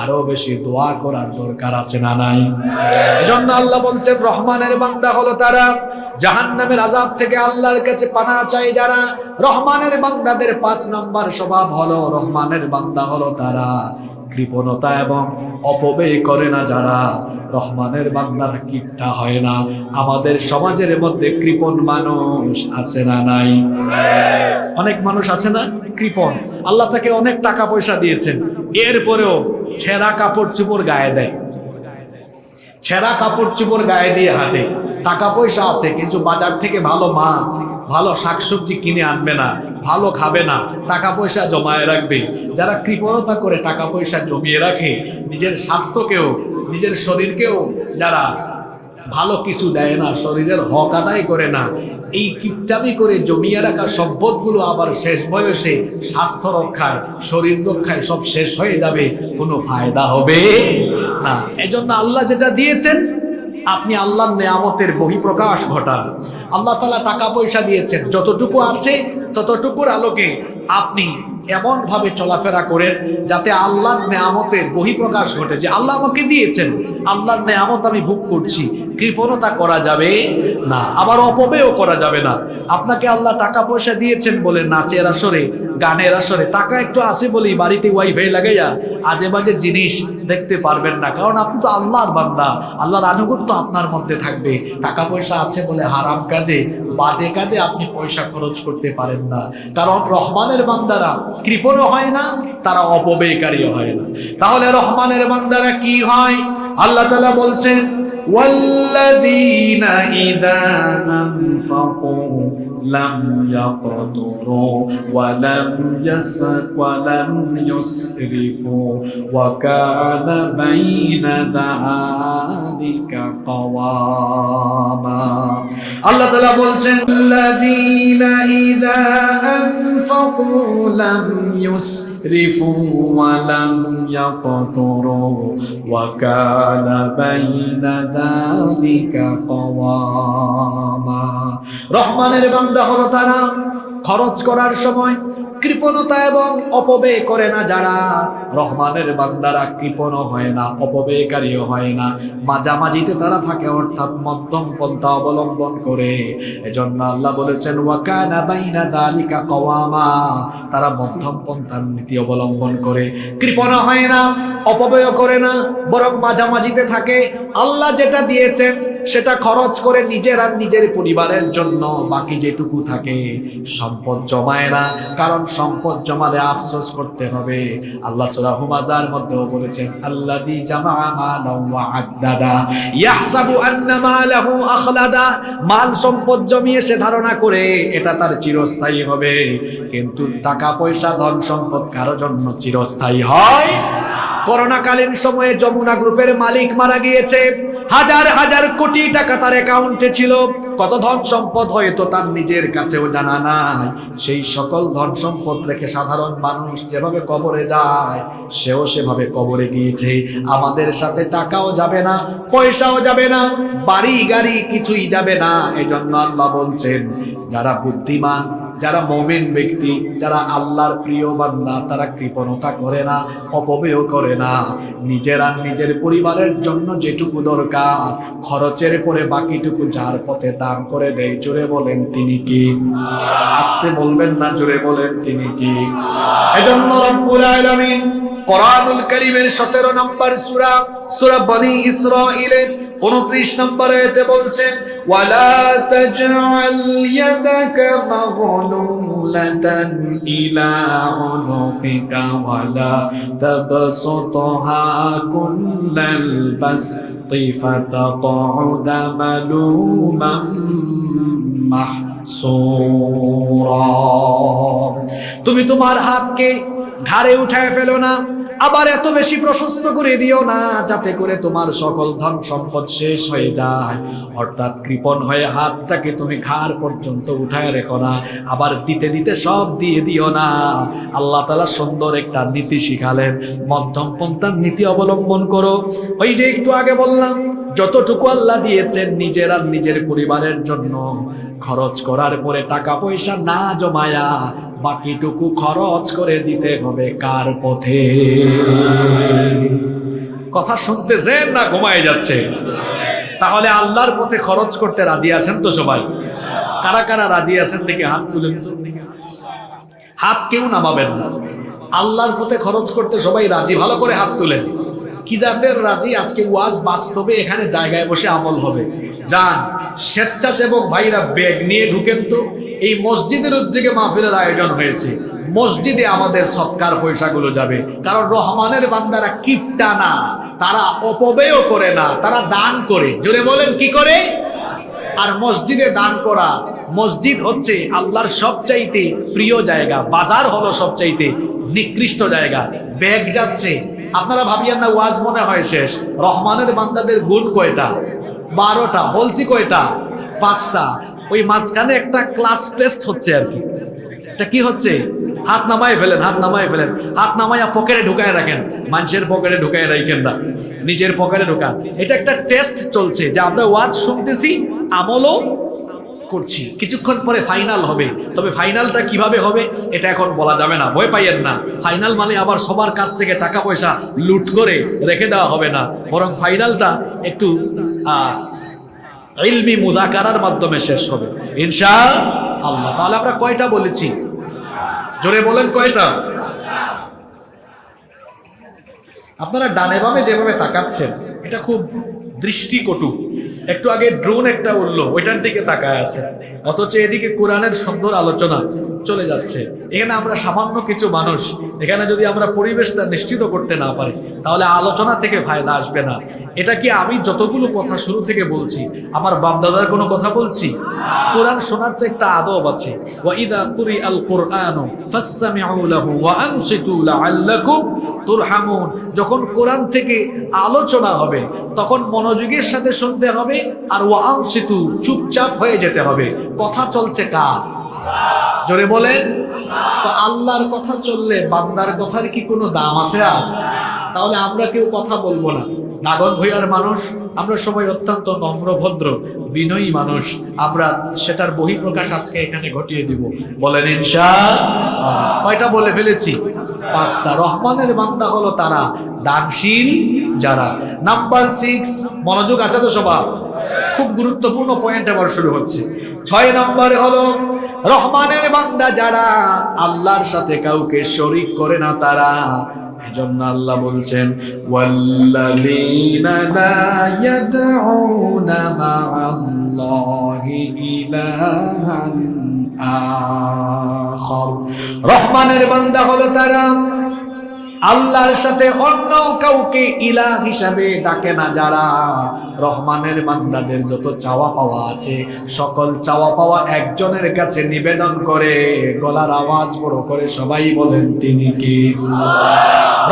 Speaker 1: আরো বেশি দোয়া করার দরকার আছে না নাই? এজন্য আল্লাহ বলছেন রহমানের বান্দা হলো তারা জাহান্নামের আযাব থেকে আল্লাহর কাছে পানাহ চায় যারা। রহমানের বান্দাদের 5 নাম্বার স্বভাব হলো, রহমানের বান্দা হলো তারা কৃপণতা এবং অপব্যয় করে না যারা। রহমানের বান্দারা কিপটা হয় না। আমাদের সমাজের মধ্যে কৃপণ মানুষ আছে না নাই? অনেক মানুষ আছে না কৃপণ, আল্লাহ তাকে অনেক টাকা পয়সা দিয়েছেন, এরপরেও ছেঁড়া কাপড় চোপড় গায়ে দেয়, ছেঁড়া কাপড় চোপড় গায়ে দিয়ে হাঁটে। টাকা পয়সা আছে কিন্তু বাজার থেকে ভালো মাছ ভালো শাকসবজি কিনে আনবে না, ভালো খাবে না, টাকা পয়সা জমায়ে রাখবে। যারা কৃপণতা করে টাকা পয়সা জমিয়ে রাখে, নিজের স্বাস্থ্যকেও নিজের শরীরকেও যারা ভালো কিছু দেয় না, শরীরের হক আদায় করে না, এই কিপটামি করে জমিয়ে রাখা সম্পদগুলো আবার শেষ বয়সে স্বাস্থ্য রক্ষায় শরীর রক্ষায় সব শেষ হয়ে যাবে, কোনো ফায়দা হবে না। এজন্য আল্লাহ যেটা দিয়েছেন আপনি আল্লাহর নেয়ামতের বহিঃপ্রকাশ ঘটান। আল্লাহ তাআলা টাকা পয়সা দিয়েছেন, যতটুকু আছে ততটুকুর আলোকে আপনি এমন ভাবে চলাফেরা করেন যাতে আল্লাহর নেয়ামতের বহিঃপ্রকাশ ঘটে, যে আল্লাহ আমাকে দিয়েছেন, আল্লাহর নেয়ামত আমি ভোগ করছি। কৃপণতা করা যাবে না, আবার অপব্যয়ও করা যাবে না। আপনাকে আল্লাহ টাকা পয়সা দিয়েছেন বলে নাচের আসরে গানের আসরে টাকা একটু আসে বলেই বাড়িতে ওয়াইফাই লাগাইয়া আজে বাজে জিনিস দেখতে পারবেন না, কারণ আপনি তো আল্লাহর বান্দা, আল্লাহর আনুগত্য আপনার মধ্যে থাকবে। টাকা পয়সা আছে বলে হারাম কাজে বাজে কাজে আপনি পয়সা খরচ করতে পারেন না, কারণ রহমানের বান্দারা কৃপণও হয় না, তারা অপব্যয়কারীও হয় না। তাহলে রহমানের বান্দারা কি হয়? আল্লাহ তাআলা বলছেন ওয়াল্লাযীনা ইযা আনফাকু লাম ইয়াকতুরু ওয়া লাম ইউসরিফু ওয়া কানা বাইনা যালিকা কাওয়ামা। আল্লাহ তাআলা বলছেন আল্লাযীনা ইযা আনফাকু লাম ইউসরিফু ওয়া লাম ইয়াকতুরু ওয়া কানা বাইনা যালিকা কাওয়ামা। রহমানের বান্দা হলো তারা খরচ করার সময় কৃপণতা এবং অপব্যয় করে না যারা। রহমানের বান্দারা কৃপণ হয় না, অপব্যয়কারীও হয় না, মাঝামাঝিতে তারা থাকে, অর্থাৎ মধ্যম পন্থা অবলম্বন করে। এজন্য আল্লাহ বলেছেন ওয়া কানা বাইনা যালিকা কাওয়ামা, তারা মধ্যম পন্থার নীতি অবলম্বন করে, কৃপণ হয় না, অপব্যয় করে না, বরং মাঝামাঝিতে থাকে। আল্লাহ যেটা দিয়েছেন সেটা খরচ করে নিজের আর নিজের পরিবারের জন্য, বাকি যেটুকু থাকে সম্পদ জমায় না, কারণ সম্পদ জমালে আফসোস করতে হবে। আল্লাহ সূরা হুমাযার মধ্যেও বলেছেন আল্লাযী জামা মালান ওয়া আদ্দাদা ইয়াহসাবু আন্না মালাহু আখলাদা, মাল সম্পদ জমিয়ে সে ধারণা করে এটা তার চিরস্থায়ী হবে, কিন্তু টাকা পয়সা ধন সম্পদ কারো জন্য চিরস্থায়ী হয়। করোনাকালীন সময়ে যমুনা গ্রুপের মালিক মারা গিয়েছে, হাজার হাজার কোটি টাকা তার অ্যাকাউন্টে ছিল, কত ধন সম্পদ হয়তো তার নিজের কাছেও জানা নাই। সেই সকল ধন সম্পদ রেখে সাধারণ মানুষ যেভাবে কবরে যায় সেও সেভাবে কবরে গিয়েছে। আমাদের সাথে টাকাও যাবে না, পয়সাও যাবে না, বাড়ি গাড়ি কিছুই যাবে না। এজন্য আল্লাহ বলছেন যারা বুদ্ধিমান, যারা মুমিন ব্যক্তি, যারা আল্লাহর প্রিয় বান্দা, তারা কৃপণতা করে না, অপব্যয় করে না, নিজের আর নিজের পরিবারের জন্য যেটুকু দরকার খরচের পরে বাকিটুকু যার পথে দান করে দেয়। জোরে বলেন তিনি কি? আস্তে বলবেন না, জোরে বলেন তিনি কি? এজন্য রব্বুল আলামিন কোরআনুল কারীমের 17 নম্বর সূরা, সূরা বনী ইসরাঈলের 29 নম্বর আয়াতে বলছেন ওয়ালা তাজআল ইয়াদাকা মাগলুলাতান ইলা উনুকিকা ওয়ালা তাবসুতহা কুল্লাল বাসতি ফাতাকউদা মালুমান মাহসুরা। তুমি তোমার হাতকে ঘাড়ে উঠায় ফেলো না, আবার এত বেশি প্রশস্ত করে দিও না যাতে করে তোমার সকল ধন সম্পদ শেষ হয়ে যায়। অর্থাৎ কৃপণ হয়ে হাতটাকে তুমি ঘাড় পর্যন্ত উঠায় রেখো না, আবার দিতে দিতে সব দিয়ে দিও না। আল্লাহ তাআলা সুন্দর একটা নীতি শিখালেন, মধ্যম পন্থার নীতি অবলম্বন করো। ওই যে একটু আগে বললাম, যতটুকু আল্লাহ দিয়েছেন নিজের আর নিজের পরিবারের জন্য খরচ করার পরে টাকা পয়সা না জমায়া বাকিটুকু খরচ করে দিতে হবে কার পথে? কথা শুনতেছেন না ঘুমায় যাচ্ছে? তাহলে আল্লাহর পথে খরচ করতে রাজি আছেন তো সবাই? কারা কারা রাজি আছেন দেখে হাত তুলেন তো। হাত কেউ নামাবেন না। আল্লাহর পথে খরচ করতে সবাই রাজি, ভালো করে হাত তুলেন। কি জাতের রাজি? আজকে ওয়াজ বাস্তবে এখানে জায়গায় বসে আমল হবে। যান, স্বেচ্ছাসেবক ভাইরা ব্যাগ নিয়ে ঢুকেন তো। এই মসজিদের উদ্যোগে মাহফিলের আয়োজন হয়েছে, মসজিদে আমাদের সৎকার পয়সাগুলো যাবে। কারণ রহমানের বান্দারা কিপটা না, তারা অপব্যয় করে না, তারা দান করে। জোরে বলেন, কি করে? আর মসজিদে দান করা, মসজিদ হচ্ছে আল্লাহর সবচাইতে প্রিয় জায়গা, বাজার হলো সবচাইতে নিকৃষ্ট জায়গা। ব্যাগ যাচ্ছে, আপনারা ভাবিয়েন না ওয়াজ মনে হয় শেষ। রহমানের বান্দাদের গুণ কয়টা? 12টা। বলছি কয়টা? 5টা। ওই মাঝখানে একটা ক্লাস টেস্ট হচ্ছে আর কি। এটা কি হচ্ছে? হাত নামায় ফেলেন, হাত নামায় ফেলেন, হাত নামাইয়া পকেটে ঢুকায় রাখেন। মানুষের পকেটে ঢুকায় রাখেন না, নিজের পকেটে ঢুকান। এটা একটা টেস্ট চলছে যে আমরা ওয়াজ শুনতেছি, আমলও করছি। কিছুক্ষণ পরে ফাইনাল হবে, তবে ফাইনালটা কিভাবে হবে এটা এখন বলা যাবে না, ভয় পাইয়েন না। ফাইনাল মানে আবার সবার কাছ থেকে টাকা পয়সা লুট করে রেখে দেওয়া হবে না, বরং ফাইনালটা একটু ইলমি মুযাকারার মাধ্যমে শেষ হবে ইনশাআল্লাহ। তাহলে আমরা কয়টা বলেছি? জোরে বলেন, কয়টা? আপনারা ডানে বামে যেভাবে তাকাচ্ছেন এটা খুব দৃষ্টিকটু। একটু আগে ড্রোন একটা উঠলো, ওইটার দিকে তাকায় আছে, অথচ এদিকে কোরআনের সুন্দর আলোচনা চলে যাচ্ছে। এখানে আমরা সামান্য কিছু মানুষ, এখানে যদি আমরা পরিবেশটা নিশ্চিত করতে না পারি তাহলে আলোচনা থেকে ফায়দা আসবে না। এটা কি আমি যতগুলো কথা শুরু থেকে বলছি আমার বাপদাদার কোনো কথা বলছি? কোরআন শোনার তো একটা আদব আছে। ওয়াইদা কুরিআল কুরআনু ফাসতামিউ লাহু ওয়া আনসিতু লাআল্লাকুম তুরহামুন। যখন কোরআন থেকে আলোচনা হবে তখন মনোযোগের সাথে শুনতে হবে, আর ওয়া আনসিতু চুপচাপ হয়ে যেতে হবে। কথা চলছে কার? জোরে বলেন। তো আল্লাহর কথা চললে বান্দার কথার কি কোনো দাম আছে? আর তাহলে আমরা কেউ কথা বলবো না। নাগন ভূঁইয়ার মানুষ আমরা সবাই অত্যন্ত নম্র ভদ্র বিনয়ী মানুষ, আমরা সেটার বহিঃপ্রকাশ আজকে এখানে ঘটিয়ে দিব। বলেন ইনশাআল্লাহ। কয়টা বলে ফেলেছি? 5টা। রহমানের বান্দা হলো তারা দানশীল যারা। নাম্বার 6, মনোযোগ আছে তো সবার? খুব গুরুত্বপূর্ণ পয়েন্ট আবার শুরু হচ্ছে। 6 নম্বরে হলো রহমানের বান্দা যারা আল্লাহর সাথে কাউকে শরীক করে না তারা। এজন্য আল্লাহ বলছেন, ওয়াল্লাযীনা লা ইয়াদউনা মা'আল্লাহি ইলাহান আখার। রহমানের বান্দা হলো তারা আল্লাহর সাথে অন্য কাউকে ইলাহ হিসাবে ডাকে না যারা। রহমানের বান্দাদের যত চাওয়া পাওয়া আছে সকল চাওয়া পাওয়া একজনের কাছে নিবেদন করে, গলার আওয়াজ বড় করে সবাই বলেন তিনি কে?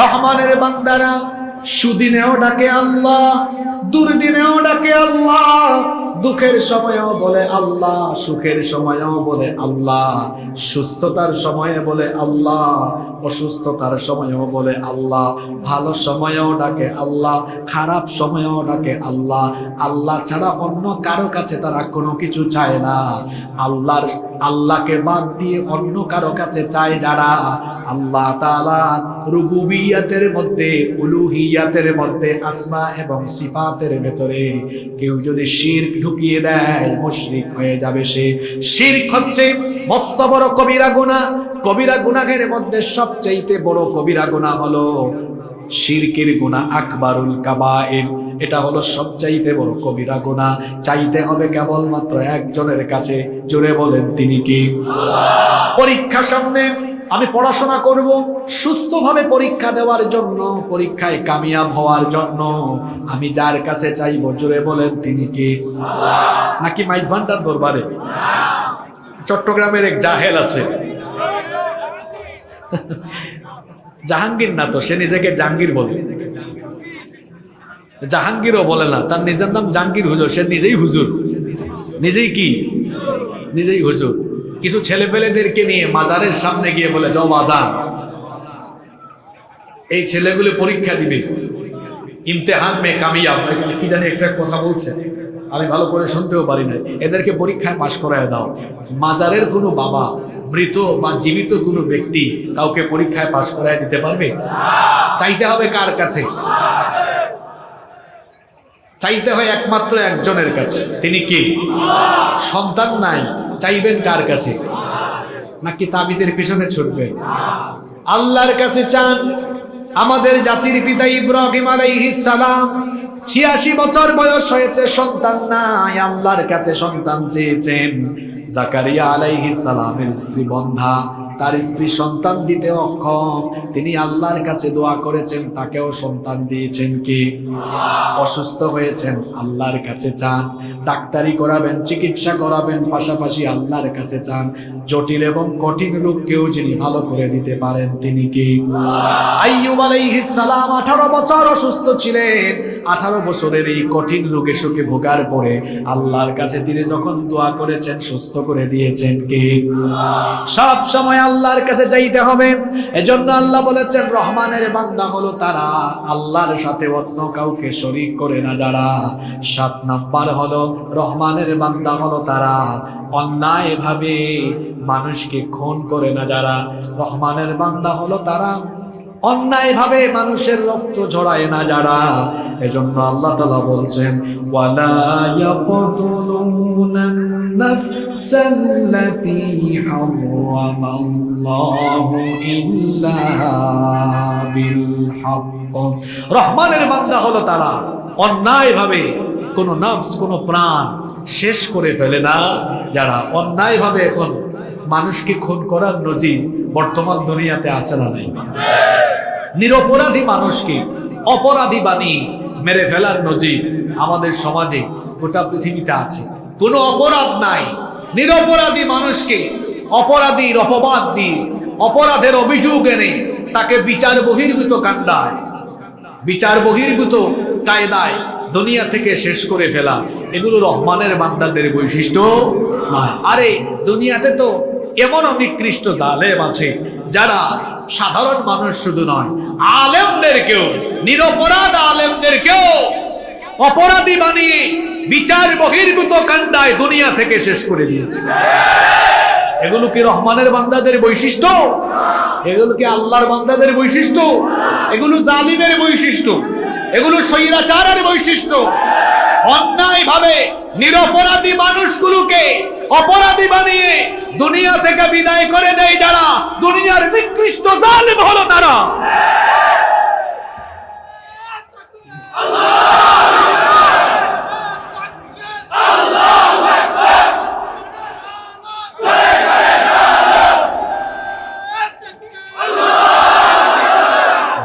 Speaker 1: রহমানের বান্দারা সুদিনেও ডাকে আল্লাহ, দুর্দিনেও ডাকে আল্লাহ, দুঃখের সময়ও বলে আল্লাহ, সুখের সময়ও বলে আল্লাহ, সুস্থতার সময়ে বলে আল্লাহ, অসুস্থতার সময়ও বলে আল্লাহ, ভালো সময়েও ডাকে আল্লাহ, খারাপ সময়েও ডাকে আল্লাহ। আল্লাহ ছাড়া অন্য কারো কাছে তারা কোনো কিছু চায় না। আল্লাহকে বাদ দিয়ে অন্য কারো কাছে চায় যারা, আল্লাহ তাআলা রুবুবিয়াতের মধ্যে, উলুহিয়াতের মধ্যে, আসমা এবং সিফাতের ভেতরে কেউ যদি শিরক ঢুকিয়ে দেয় মুশরিক হয়ে যাবে সে। শিরক হচ্ছে মস্ত বড় কবিরা গুনাহ। কবিরা গুনাহের মধ্যে সবচাইতে বড় কবিরা গুনাহ হলো শিরকের গুনাহ, আকবারুল কাবায়ের। এটা হলো সবচাইতে বড় কবিরা গুনাহ। চাইতে হবে কেবলমাত্র একজনের কাছে। জোরে বলেন তিনি কি? পরীক্ষা সামনে, আমি পড়াশোনা করব সুস্থভাবে পরীক্ষা দেওয়ার জন্য, পরীক্ষায় কামিয়াব হওয়ার জন্য আমি যার কাছে চাইবো, জোরে বলেন তিনি কি? নাকি মাইজ ভান্ডার দরবারে? চট্টগ্রামের এক জাহেল আছে, জাহাঙ্গীর না তো, সে নিজেকে জাহাঙ্গীর বলে। জাহাঙ্গীরও বলে না, তার নিজের নাম জাহাঙ্গীর হুজুর, সে নিজেই হুজুর। নিজেই কি? নিজেই হুজুর। কিছু ছেলেপেলেদেরকে নিয়ে মাজারের সামনে গিয়ে বলে, যাও বাজার, এই ছেলেগুলো পরীক্ষা দিবে, ইমতেহান মে কামিয়াব, কি জানি একটা কথা বলছে, আমি ভালো করে শুনতেও পারি না, এদেরকে পরীক্ষায় পাশ করায় দাও। মাজারের কোনো বাবা, মৃত বা জীবিত কোনো ব্যক্তি কাউকে পরীক্ষায় পাশ করায় দিতে পারবে? চাইতে হবে কার কাছে? চাইতে হয় একমাত্র একজনের কাছে। তিনি কি? সন্তান নাই, চাইবেন কার কাছে? নাকি তাবিজের পিছনে ছুটবেন? আল্লাহর কাছে চান। আমাদের জাতির পিতা ইব্রাহিম আলাইহিস সালাম ৮৬ বছর বয়স হয়েছে, সন্তান নাই, আল্লাহর কাছে সন্তান চেয়েছেন। জাকারিয়া আলাইহিস সালামের স্ত্রী বন্ধা, তার স্ত্রী সন্তান দিতে অক্ষম, তিনি আল্লাহর কাছে দোয়া করেছেন, তাকেও সন্তান দিয়েছেন কি? অসুস্থ হয়েছেন, আল্লাহর কাছে চান। ডাক্তারি করাবেন, চিকিৎসা করাবেন, পাশাপাশি আল্লাহর কাছে চান। জটিল এবং কঠিন রোগকেও যিনি ভালো করে দিতে পারেন, তিনি কি? আইয়ুব আলাইহিস সালাম 18 বছর অসুস্থ ছিলেন। 18 বছরের এই কঠিন রোগে শোকে ভোগার পরে আল্লাহর কাছে তিনি যখন দোয়া করেছেন, সুস্থ করে দিয়েছেন কে? সব সময় আল্লাহর কাছে যাইতে হবে। এজন্য আল্লাহ বলেছেন, রহমানের বান্দা হলো তারা আল্লাহর সাথে অন্য কাউকে শরীক করে না যারা। 7 নাম্বার হলো রহমানের বান্দা হলো তারা অন্যায় ভাবে মানুষকে খুন করে না যারা। রহমানের বান্দা হলো তারা অন্যায় ভাবে মানুষের রক্ত ঝরায় না যারা। এজন্য আল্লাহ তাআলা বলছেন, ওয়ালা ইয়াকতুলুনান নাফসাল্লাতী হারামাল্লাহু ইল্লা বিল হক। রহমানের বান্দা হলো তারা অন্যায় ভাবে কোনো নফস, কোনো প্রাণ শেষ করে ফেলে না যারা। অন্যায় ভাবে এখন মানুষকে খুন করার নজির বর্তমান দুনিয়াতে আছে না নাই? নিরপরাধী মানুষকে অপরাধী বানিয়ে মেরে ফেলার নজির আমাদের সমাজে গোটা পৃথিবীতে আছে। কোনো অপরাধ নাই, নিরপরাধী মানুষকে অপরাধীর অপবাদ দিয়ে, অপরাধের অভিযোগ এনে তাকে বিচার বহির্ভূত কাণ্ডায়, বিচার বহির্ভূত কায়দায় দুনিয়া থেকে শেষ করে ফেলা, এগুলো রহমানের বান্দাদের বৈশিষ্ট্য নয়। আরে দুনিয়াতে তো এমনও নিকৃষ্ট জালেম আছে যারা সাধারণ মানুষ শুধু নয়, আলেমদেরকেও, নিরপরাধ আলেমদেরকেও অপরাধী বানিয়ে বিচার বহির্ভূত কাণ্ডায় দুনিয়া থেকে শেষ করে দিয়েছে। এগুলো কি রহমানের বান্দাদের বৈশিষ্ট্য? এগুলো কি আল্লাহর বান্দাদের বৈশিষ্ট্য? এগুলো জালিমের বৈশিষ্ট্য, এগুলো স্বৈরাচারের বৈশিষ্ট্য। অন্যায় ভাবে নিরপরাধী মানুষগুলোকে অপরাধী বানিয়ে দুনিয়া থেকে বিদায় করে দেয় যারা, দুনিয়ার নিকৃষ্ট জালিম হলো তারা।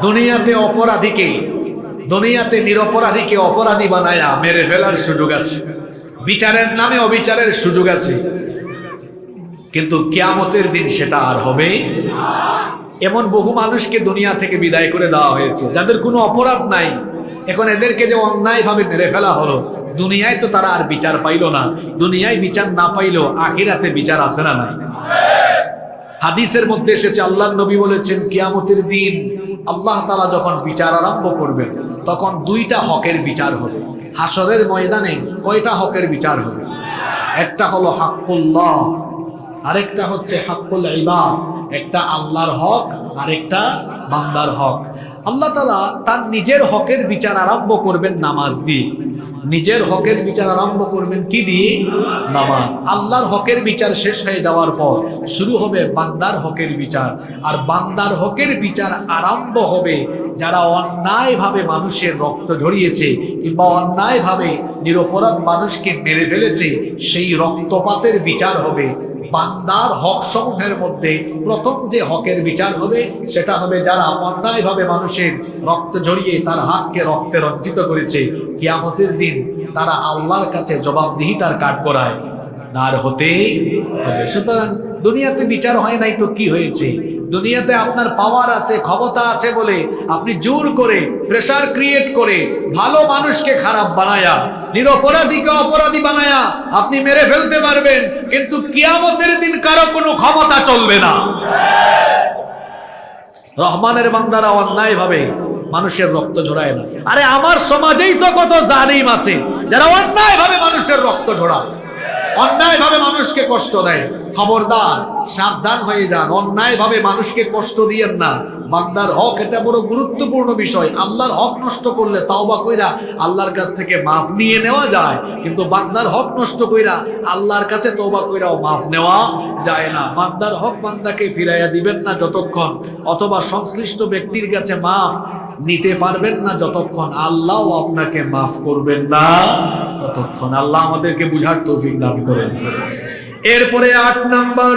Speaker 1: দুনিয়াতে অপরাধীকে, দুনিয়াতে নিরপরাধীকে অপরাধী বানায়া মেরে ফেলার সুযোগ আছে, বিচারের নামে অবিচারের সুযোগ আছে, কিন্তু কিয়ামতের দিন সেটা আর হবে। এমন বহু মানুষকে দুনিয়া থেকে বিদায় করে দেওয়া হয়েছে যাদের কোনো অপরাধ নাই। এখন এদেরকে যে অন্যায়ভাবে মেরে ফেলা হলো, দুনিয়ায় তো তারা আর বিচার পাইল না। দুনিয়ায় বিচার না পাইলেও আখিরাতে বিচার আছে না নাই? হাদিসের মধ্যে এসেছে, আল্লাহর নবী বলেছেন, কিয়ামতের দিন আল্লাহ তাআলা যখন বিচার আরম্ভ করবেন তখন 2টা হকের বিচার হবে। হাসরের ময়দানে কয়টা হকের বিচার হবে? একটা হলো হাক্কুল্লাহ, আরেকটা হচ্ছে হাক্কুল ইবাদ। একটা আল্লাহর হক, আরেকটা বান্দার হক। আল্লাহ তাআলা তার নিজের হকের বিচার আরম্ভ করবেন নামাজ দিয়ে। নিজের হকের বিচার আরম্ভ করবেন কি দিয়ে? নামাজ। আল্লাহর হকের বিচার শেষ হয়ে যাওয়ার পর শুরু হবে বান্দার হকের বিচার। আর বান্দার হকের বিচার আরম্ভ হবে যারা অন্যায়ভাবে মানুষের রক্ত ঝরিয়েছে কিংবা অন্যায়ভাবে নিরপরাধ মানুষকে মেরে ফেলেছে, সেই রক্তপাতের বিচার হবে। বান্দার হক সমূহের মধ্যে প্রথম যে হকের বিচার হবে সেটা হবে যারা অন্যায়ভাবে মানুষের রক্ত ঝরিয়ে তার হাতকে রক্তে রঞ্জিত করেছে। কিয়ামতের দিন তারা আল্লাহর কাছে জবাবদিহিতার কাঠগড়ায় দাঁড় হতে হবে। সুতরাং দুনিয়াতে বিচার হয় নাই তো কি হয়েছে? দুনিয়াতে আপনার পাওয়ার আছে, ক্ষমতা আছে বলে আপনি জোর করে প্রেসার ক্রিয়েট করে ভালো মানুষকে খারাপ বানায়া, নিরপরাধীকে অপরাধী বানায়া আপনি মেরে ফেলতে পারবেন, কিন্তু কিয়ামতের দিন কারো কোনো ক্ষমতা চলবে না। রহমানের বান্দারা অন্যায় ভাবে মানুষের রক্ত ঝরায় না। আরে আমার সমাজেই তো কত জালিম আছে যারা অন্যায় ভাবে মানুষের রক্ত ঝরায়, অন্যায় ভাবে মানুষকে কষ্ট দেয়। খবরদার, সাবধান হয়ে যান, অন্যায় ভাবে মানুষকে কষ্ট দিয়েন না। বান্দার হক এটা বড় গুরুত্বপূর্ণ বিষয়। আল্লাহর হক নষ্ট করলে তাওবা কইরা আল্লাহর কাছ থেকে মাফ নিয়ে নেওয়া যায়, কিন্তু বান্দার হক নষ্ট কইরা আল্লাহর কাছে তওবা কইরাও মাফ নেওয়া যায় না। বান্দার হক বান্দাকে ফিরাইয়া দিবেন না যতক্ষণ, অথবা সংশ্লিষ্ট ব্যক্তির কাছে মাফ নিতে পারবেন না যতক্ষণ, আল্লাহ আপনাকে মাফ করবেন না ততক্ষণ। আল্লাহ আমাদেরকে বুঝার তৌফিক দান করেন। এরপরে 8 নাম্বার,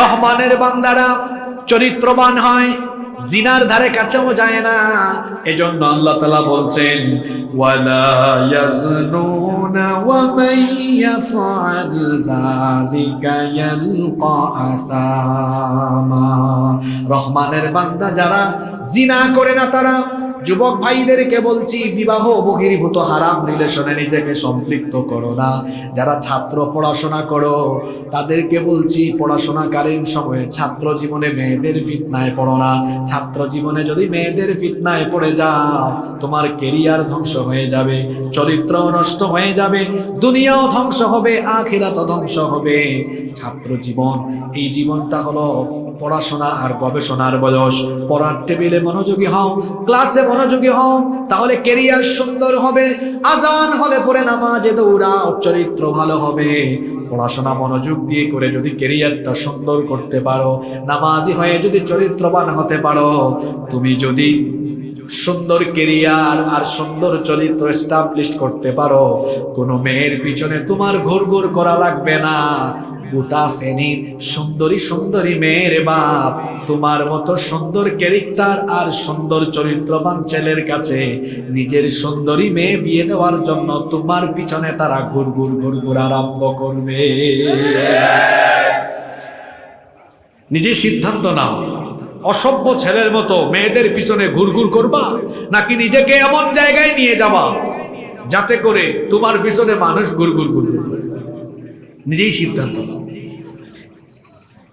Speaker 1: রহমানের বান্দারা চরিত্রবান হয়, জিনার ধারে কাছেও যায় না। এজন্য আল্লাহ তাআলা বলছেন, ওয়ালা ইয়াজনুনা ওয়া মান ইয়াফআল যালিকা ইয়ালকা আসামা। রহমানের বান্দা যারা জিনা করে না তারা, যুবক ভাইদেরকে বলছি, বিবাহ বহির্ভূত হারাম রিলেশনে নিজেকে সম্পৃক্ত করো না। যারা ছাত্র পড়াশোনা করো তাদেরকে বলছি, পড়াশোনাকালীন সময়ে ছাত্র জীবনে মেয়েদের ফিতনায় পড়ো না। ছাত্র জীবনে যদি মেয়েদের ফিতনায় পড়ে যাও, তোমার কেরিয়ার ধ্বংস হয়ে যাবে, চরিত্র নষ্ট হয়ে যাবে, দুনিয়াও ধ্বংস হবে, আখিরাতও ধ্বংস হবে। ছাত্র জীবন, এই জীবনটা হলো পড়াশোনা আর গবেষণার বয়স। পড়ার টেবিলে মনোযোগী হও, ক্লাসে মনোযোগী হও, তাহলে কেরিয়ার সুন্দর হবে। আজান হলে পরে নামাজে দৌড়াও, চরিত্র ভালো হবে। পড়াশোনা মনোযোগ দিয়ে করে যদি কেরিয়ারটা সুন্দর করতে পারো, নামাজি হয়ে যদি চরিত্রবান হতে পারো, তুমি যদি সুন্দর কেরিয়ার আর সুন্দর চরিত্র এস্টাবলিশ করতে পারো, কোনো মেয়ের পিছনে তোমার ঘুরঘুর করা লাগবে না। গোটা ফেনীর সুন্দরী সুন্দরী মেয়ের বাপ তোমার মতো সুন্দর ক্যারেক্টার আর সুন্দর চরিত্রবান ছেলের কাছে নিজের সুন্দরী মেয়ে বিয়ে দেওয়ার জন্য তোমার পিছনে তারা ঘুরঘুর আরম্ভ করবে। নিজে সিদ্ধান্ত নাও, অসভ্য ছেলের মতো মেয়েদের পিছনে ঘুরঘুর করবা, নাকি নিজেকে এমন জায়গায় নিয়ে যাবা যাতে করে তোমার পিছনে মানুষ ঘুরঘুর করবে। নিজেই সিদ্ধান্ত নাও।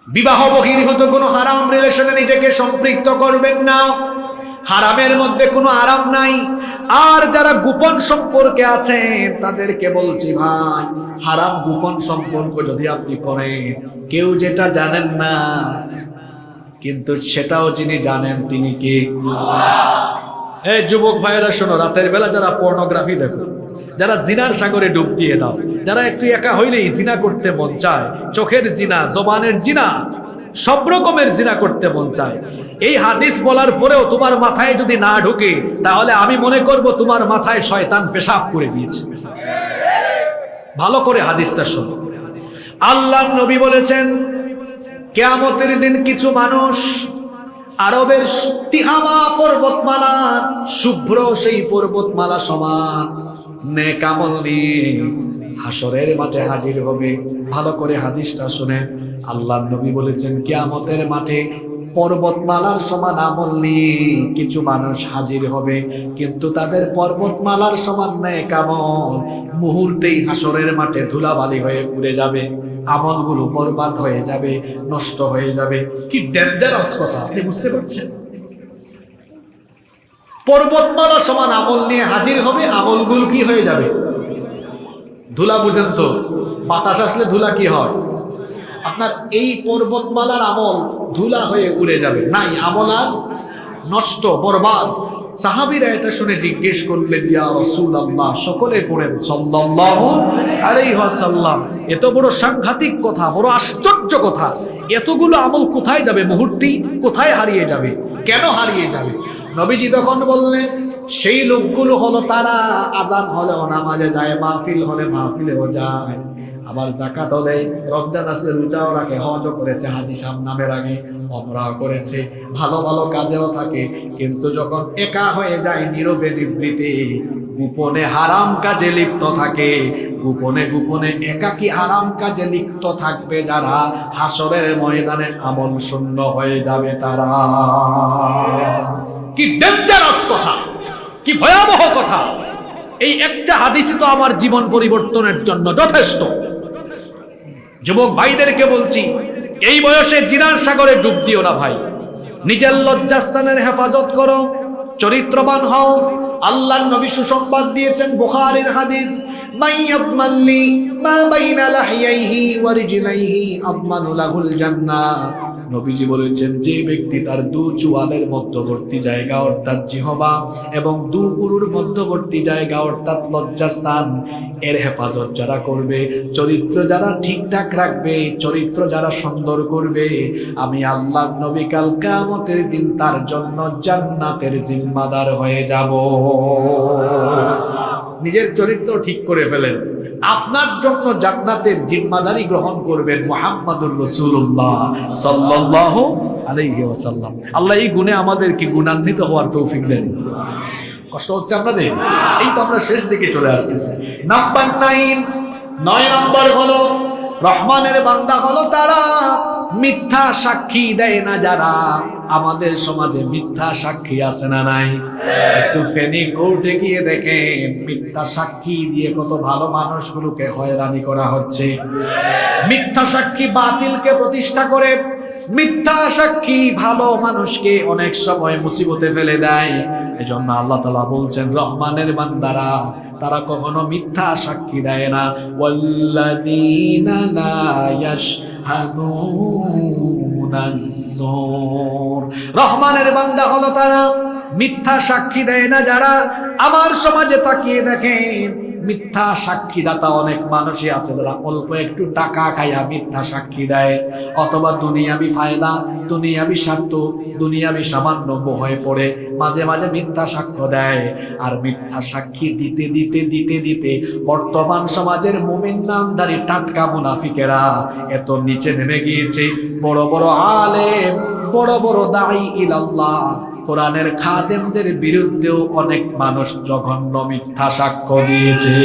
Speaker 1: বিবাহ বহির্ভূত কোনো হারাম রিলেশনে নিজেকে সম্পৃক্ত করবেন না। হারামের মধ্যে কোনো আরাম নাই। আর যারা গোপন সম্পর্কে আছেন তাদেরকে বলছি, ভাই, হারাম গোপন সম্পর্ক যদি আপনি করেন, কেউ যেটা জানেন না, কিন্তু সেটাও যিনি জানেন তিনি কে? আল্লাহ। এই যুবক ভাইয়েরা শোনো, রাতের বেলা যারা পর্নোগ্রাফি দেখো, যারা জিনার সাগরে ডুব দিয়ে দাও, যারা একটু একা হইলেই জিনা করতে মন চায়, চোখের জিনা, জবানের জিনা, সব রকমের জিনা করতে মন চায়, এই হাদিস বলার পরেও তোমার মাথায় যদি না ঢোকে, তাহলে আমি মনে করব তোমার মাথায় শয়তান পেশাব করে দিয়েছে। ভালো করে হাদিসটা শোনো। আল্লাহর নবী বলেছেন, কিয়ামতের দিন কিছু মানুষ আরবের তিহামা পর্বতমালা, শুভ্র সেই পর্বতমালা সমান নেক আমল নিয়ে হাসরের মাঠে হাজির হবে। ভালো করে হাদিসটা শুনে, আল্লাহর নবী বলেছেন, কিয়ামতের মাঠে পর্বতমালার সমান আমল নিয়ে কিছু মানুষ হাজির হবে, কিন্তু তাদের পর্বতমালার সমান নেক আমল মুহূর্তেই হাসরের মাঠে ধুলাবালি হয়ে উড়ে যাবে, আমলগুলো বরবাদ হয়ে যাবে, নষ্ট হয়ে যাবে। কি ডেঞ্জারাস কথা, আপনি বুঝতে পারছেন? পর্বতমালা সমান আমল নিয়ে হাজির হবে, আমলগুলো কি হয়ে যাবে? ধুলা। বুঝেন তো, বাতাস আসলে ধুলা কি হয়? আপনার এই পর্বতমালার আমল ধুলা হয়ে উড়ে যাবে, নাই আমল আর, নষ্ট, বরবাদ। সাহাবীরা এটা শুনে জিজ্ঞেস করলেন, ইয়া রাসূলুল্লাহ, সকলে পড়েন সাল্লাল্লাহু আলাইহি ওয়াসাল্লাম, এত বড় সাংঘাতিক কথা, বড় আশ্চর্য কথা, এতগুলো আমল কোথায় যাবে? মুহূর্তেই কোথায় হারিয়ে যাবে? কেন হারিয়ে যাবে? নবীজি তখন বললেন, সেই লোকগুলো হলো তারা আজান হলেও নামাজে যায়, মাহফিল হলে মাহফিলেও যায়, আবার যাকাতও দেয়, রমজান আসলে রোজাও রাখে, হজও করেছে, হাজী সাহেব নামের আগে উমরাও করেছে, ভালো ভালো কাজেও থাকে। কিন্তু যখন একা হয়ে যায়, নীরবে নিভৃতে গোপনে হারাম কাজে লিপ্ত থাকে, গোপনে গোপনে একাকী হারাম কাজে লিপ্ত থাকবে যারা, হাসরের ময়দানে আমল শূন্য হয়ে যাবে তারা। কি ডেঞ্জারাস কথা, কি ভয়াবহ কথা! এই একটা হাদিসই তো আমার জীবন পরিবর্তনের জন্য যথেষ্ট। যুবক ভাইদেরকে বলছি, এই বয়সে জিনার সাগরে ডুব দিও না ভাই। নিজের লজ্জাস্থানের হেফাজত করো, চরিত্রবান হও। আল্লাহর নবী সুসংবাদ দিয়েছেন, বুখারীর হাদিস, মাইয়াদমাল্লি মা বাইনা লাহিয়াইহি ওয়া রিজলাইহি আদমানু লাহুল জান্নাহ। নবীজি বলেছেন, যে ব্যক্তি তার দু চুয়ালের মধ্যবর্তী জায়গা অর্থাৎ জিহবা এবং দু উরুর মধ্যবর্তী জায়গা অর্থাৎ লজ্জাস্থান এর হেফাজত যারা করবে, চরিত্র যারা ঠিকঠাক রাখবে, চরিত্র যারা সুন্দর করবে, আমি আল্লাহর নবী কাল কিয়ামতের দিন তার জন্য জান্নাতের জিম্মাদার হয়ে যাব। নিজের চরিত্র ঠিক করে ফেলেন, আপনার জন্য জান্নাতের জিম্মাদারি গ্রহণ করবেন মুহাম্মাদুর রাসূলুল্লাহ সাল্লাল্লাহু আলাইহি ওয়াসাল্লাম। আল্লাহ এই গুণে আমাদেরকে গুণান্বিত হওয়ার তৌফিক দেন। কষ্ট হচ্ছে আপনাদের? এই তো আমরা শেষ দিকে চলে আসতেছি। নাম্বার 9 নম্বর হলো, রহমানের বান্দা হলো তারা মিথ্যা সাক্ষী দেয় না যারা। আমাদের সমাজে মিথ্যা সাক্ষী আছে না নাই? একটু ফেনী কোর্টে গিয়ে দেখেন, মিথ্যা সাক্ষী দিয়ে কত ভালো মানুষগুলোকে হয়রানি করা হচ্ছে। মিথ্যা সাক্ষী বাতিলকে প্রতিষ্ঠা করে, মিথ্যা সাক্ষী ভালো মানুষকে অনেক সময় মুসিবতে ফেলে দেয়। এজন্য আল্লাহ তাআলা বলছেন, রহমানের বান্দারা তারা কখনো মিথ্যা সাক্ষী দেয় না। ওয়াল্লাযীনা লা ইয়াশহাদুনাজ যুর। রহমানের বান্দা হলো তারা মিথ্যা সাক্ষী দেয় না যারা। আমার সমাজে তাকিয়ে দেখেন, মিথ্যা সাক্ষীদাতা অনেক মানুষই আছে যারা অল্প একটু টাকা খাইয়া মিথ্যা সাক্ষী দেয়, অথবা দুনিয়াবি ফায়দা, দুনিয়াবি স্বার্থ, দুনিয়াবি সামান্য মোহে পড়ে মাঝে মাঝে মিথ্যা সাক্ষ্য দেয়। আর মিথ্যা সাক্ষী দিতে দিতে দিতে দিতে বর্তমান সমাজের মুমিন নামধারী টাটকা মুনাফিকেরা এত নিচে নেমে গিয়েছে, বড় বড় আলেম, বড় বড় দাঈ ইলাল্লাহ, কোরআনের খাদেমদের বিরুদ্ধেও অনেক মানুষ জঘন্য মিথ্যা সাক্ষ্য দিয়েছে।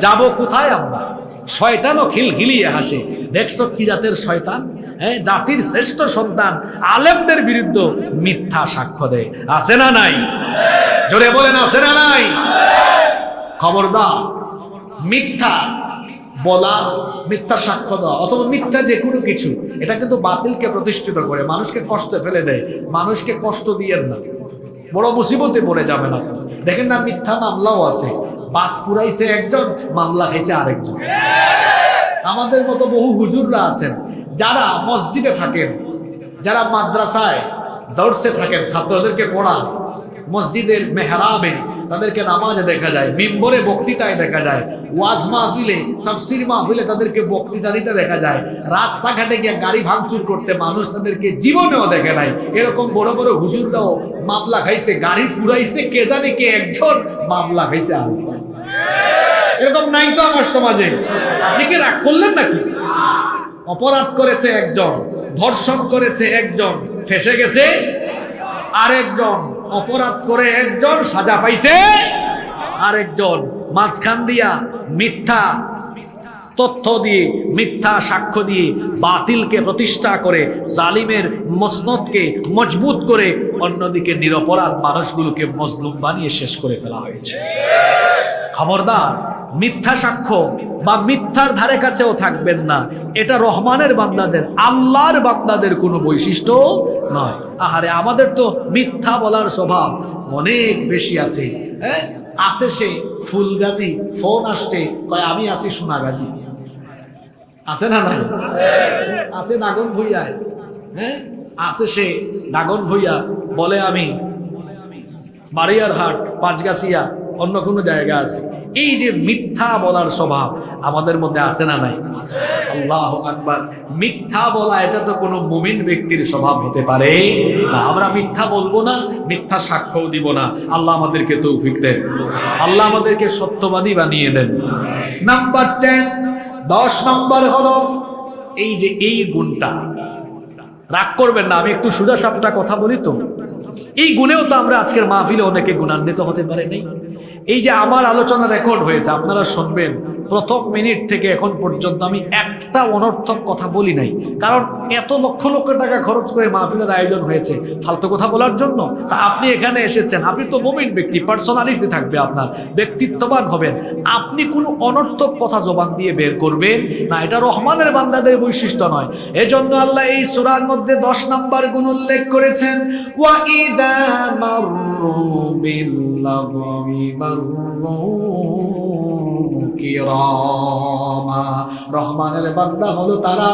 Speaker 1: যাব কোথায় আমরা? শয়তানও খিলখিলিয়ে হাসে, দেখছো কি জাতের শয়তান! জাতির শ্রেষ্ঠ সন্তান আলেমদের বিরুদ্ধে মিথ্যা সাক্ষ্য দেয়। আছে না নাই? জোরে বলেন, আছে না নাই? খবরদার, মিথ্যা বলা, মিথ্যা সাক্ষ্য দেওয়া অথবা মিথ্যা যে কোনো কিছু, এটা কিন্তু বাতিলকে প্রতিষ্ঠিত করে, মানুষকে কষ্টে ফেলে দেয়। মানুষকে কষ্ট দিয়েন না, বড় মুসিবতে পড়ে যাবেন আপনি। দেখেন না, মিথ্যা মামলাও আছে, বাস পুরাইছে একজন, মামলা খাইছে আরেকজন। আমাদের মতো বহু হুজুররা আছেন যারা মসজিদে থাকেন, যারা মাদ্রাসায় দর্সে থাকেন, ছাত্রদেরকে পড়ান, মসজিদের মেহরাবে তাদেরকে নামাজে দেখা যায়, মিম্বরে বক্তৃতায় দেখা যায়, ওয়াজ মাহফিলে, তাফসীর মাহফিলে তাদেরকে বক্তৃতা দিতে দেখা যায়। রাস্তাঘাটে গিয়ে গাড়ি ভাঙচুর করতে মানুষ তাদেরকে জীবনেও দেখে নাই। এরকম বড় বড় হুজুররাও মামলা খাইছে, গাড়ি পুরাইছে, কে জানে কে একজন, মামলা খাইছে আরেকজন। এরকম নাই তো আমার সমাজে? আপনি কি রাগ করলেন নাকি? অপরাধ করেছে একজন, ধর্ষণ করেছে একজন, ফেঁসে গেছে আরেকজন, অপরাধ করে একজন, সাজা পাইছে আরেকজন। মাঝখান দিয়া মিথ্যা তথ্য দিয়ে, মিথ্যা সাক্ষ্য দিয়ে বাতিলকে প্রতিষ্ঠা করে, জালিমের মসনদকে মজবুত করে, অন্যদিকে নিরপরাধ মানুষগুলোকে মজলুম বানিয়ে শেষ করে ফেলা হয়েছে। খবরদার, মিথ্যা সাক্ষ্য বা মিথ্যার ধারে কাছেও থাকবেন না। এটা রহমানের বান্দাদের, আল্লাহর বান্দাদের কোনো বৈশিষ্ট্য নয়। আহারে, আমাদের তো মিথ্যা বলার স্বভাব অনেক বেশি আছে। আছে সে ফুলগাজী, ফোন আসছে, কয় আমি আছি সোনাগাজী। আছে না নাই? আছে দাগন ভুইয়ায়, আছে সে দাগন ভুইয়া, বলে আমি বাড়িয়ারহাট, পাঁচগাছিয়া, অন্য কোনো জায়গা আছে। এই যে মিথ্যা বলার স্বভাব আমাদের মধ্যে আছে না নাই? আল্লাহু আকবার। মিথ্যা বলা এটা তো কোনো মুমিন ব্যক্তির স্বভাব হতে পারে না। আমরা মিথ্যা বলবো না, মিথ্যা সাক্ষ্যও দিব না। আল্লাহ আমাদেরকে তৌফিক দেন, আল্লাহ আমাদেরকে সত্যবাদী বানিয়ে দেন। নাম্বার 10, 10 নম্বর হলো এই যে এই গুণটা, রাগ করবেন না, আমি একটু সোজা সাপটা কথা বলি তো। এই গুণেও তো আমরা আজকের মাহফিলে অনেকে গুণান্বিত হতে পারে নাই। এই যে আমার আলোচনা রেকর্ড হয়েছে, আপনারা শুনবেন, প্রথম মিনিট থেকে এখন পর্যন্ত আমি একটা অনর্থক কথা বলি নাই। কারণ এত লক্ষ লক্ষ টাকা খরচ করে মাহফিলের আয়োজন হয়েছে ফালতু কথা বলার জন্য? তা আপনি এখানে এসেছেন, আপনি তো মুমিন ব্যক্তি, পার্সোনালিটি থাকবে, আপনার ব্যক্তিত্ববান হবেন, আপনি কোনো অনর্থক কথা জবান দিয়ে বের করবেন না। এটা রহমানের বান্দাদের বৈশিষ্ট্য নয়। এজন্য আল্লাহ এই সূরার মধ্যে 10 নম্বর গুণ উল্লেখ করেছেন, ওয়া ইযা মাররু বিল্লাগwi মাররু কিরামা। রহমানের বান্দা হলো তারা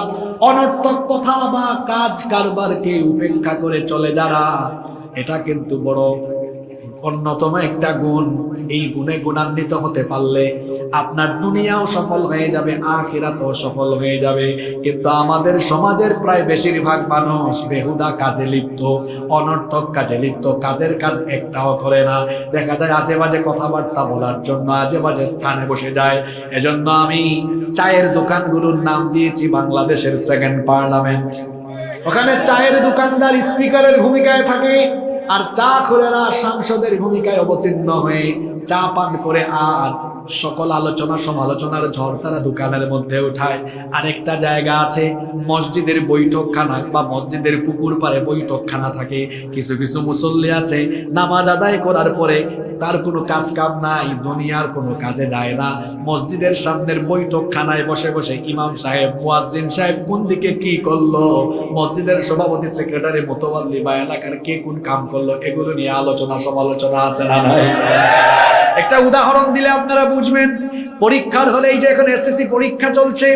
Speaker 1: অনর্থক কথা বা কাজ কারবারকে উপেক্ষা করে চলে যারা। এটা কিন্তু বড় অন্যতম একটা গুণ। এই গুণে গুণান্বিত হতে পারলে আপনার দুনিয়াও সফল হয়ে যাবে, আখিরাতও সফল হয়ে যাবে। কিন্তু আমাদের সমাজের প্রায় বেশিরভাগ মানুষ বেহুদা কাজে লিপ্ত, অনর্থক কাজে লিপ্ত, কাজের কাজ একটাও করে না। দেখা যায় আজে বাজে কথাবার্তা বলার জন্য আজে বাজে স্থানে বসে যায়। এজন্য আমি চায়ের দোকানগুলোর নাম দিয়েছি বাংলাদেশের সেকেন্ড পার্লামেন্ট। ওখানে চায়ের দোকানদার স্পিকারের ভূমিকায় থাকে, আর চা খোরেরা সাংসদের ভূমিকায় অবতীর্ণ হয়ে চা পান করে আর সকল আলোচনা সমালোচনার ঝড় তারা দোকানের মধ্যে উঠায়। আরেকটা জায়গা আছে মসজিদের বৈঠকখানা বা মসজিদের পুকুর পাড়ে বৈঠকখানা থাকে। কিছু কিছু মুসল্লি আছে নামাজ আদায় করার পরে তার কোনো কাজ কাম নাই, দুনিয়ার কোনো কাজে যায় না, মসজিদের সামনের বৈঠকখানায় বসে বসে ইমাম সাহেব, মুয়াজ্জিন সাহেব কোন দিকে কি করলো, মসজিদের সভাপতি, সেক্রেটারি, মোতাওয়াল্লি বা এলাকার কে কোন কাম করলো, এগুলো নিয়ে আলোচনা সমালোচনা আছে না নাই? একটা উদাহরণ দিলে আপনারা বুঝবেন। পরীক্ষার হলে, এই যে এখন এসএসসি পরীক্ষা চলছে,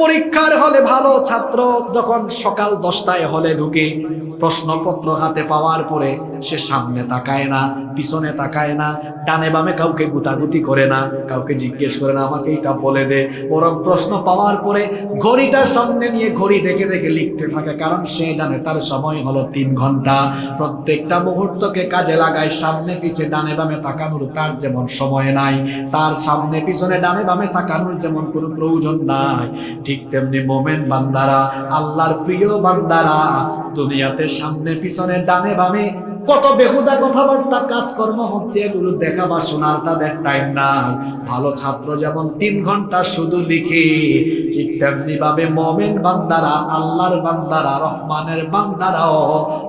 Speaker 1: পরীক্ষার হলে ভালো ছাত্র যখন সকাল 10টায় হলে ঢুকে প্রশ্নপত্র হাতে পাওয়ার পরে সে সামনে তাকায় না, পিছনে তাকায় না, ডানে বামে কাউকে গুতাগুতি করে না, কাউকে জিজ্ঞেস করে না আমাকে এটা বলে দে, বরং প্রশ্ন পাওয়ার পরে ঘড়িটা সামনে নিয়ে ঘড়ি দেখে দেখে লিখতে থাকে। কারণ সে জানে তার সময় হলো 3 ঘন্টা। প্রত্যেকটা মুহূর্তকে কাজে লাগায়। সামনে পিছে ডানে বামে তাকানোর তার যেমন সময় নাই, তার সামনে পিছনে ডানে বামে তাকানোর যেমন কোনো প্রয়োজন নাই, ঠিক তেমনি মোমেন বান্দারা, আল্লাহর প্রিয় বান্দারা দুনিয়াতে সামনে পিছনে ডানে বামে কত বেহুদা কথাবার্তা কাজকর্ম হচ্ছে, এগুলো দেখা বা শোনার তাদের টাইম নাই। ভালো ছাত্র যেমন 3 ঘন্টা শুধু লিখে, ঠিক তেমনি ভাবে মোমেন বান্দারা, আল্লাহর বান্দারা, রহমানের বান্দারাও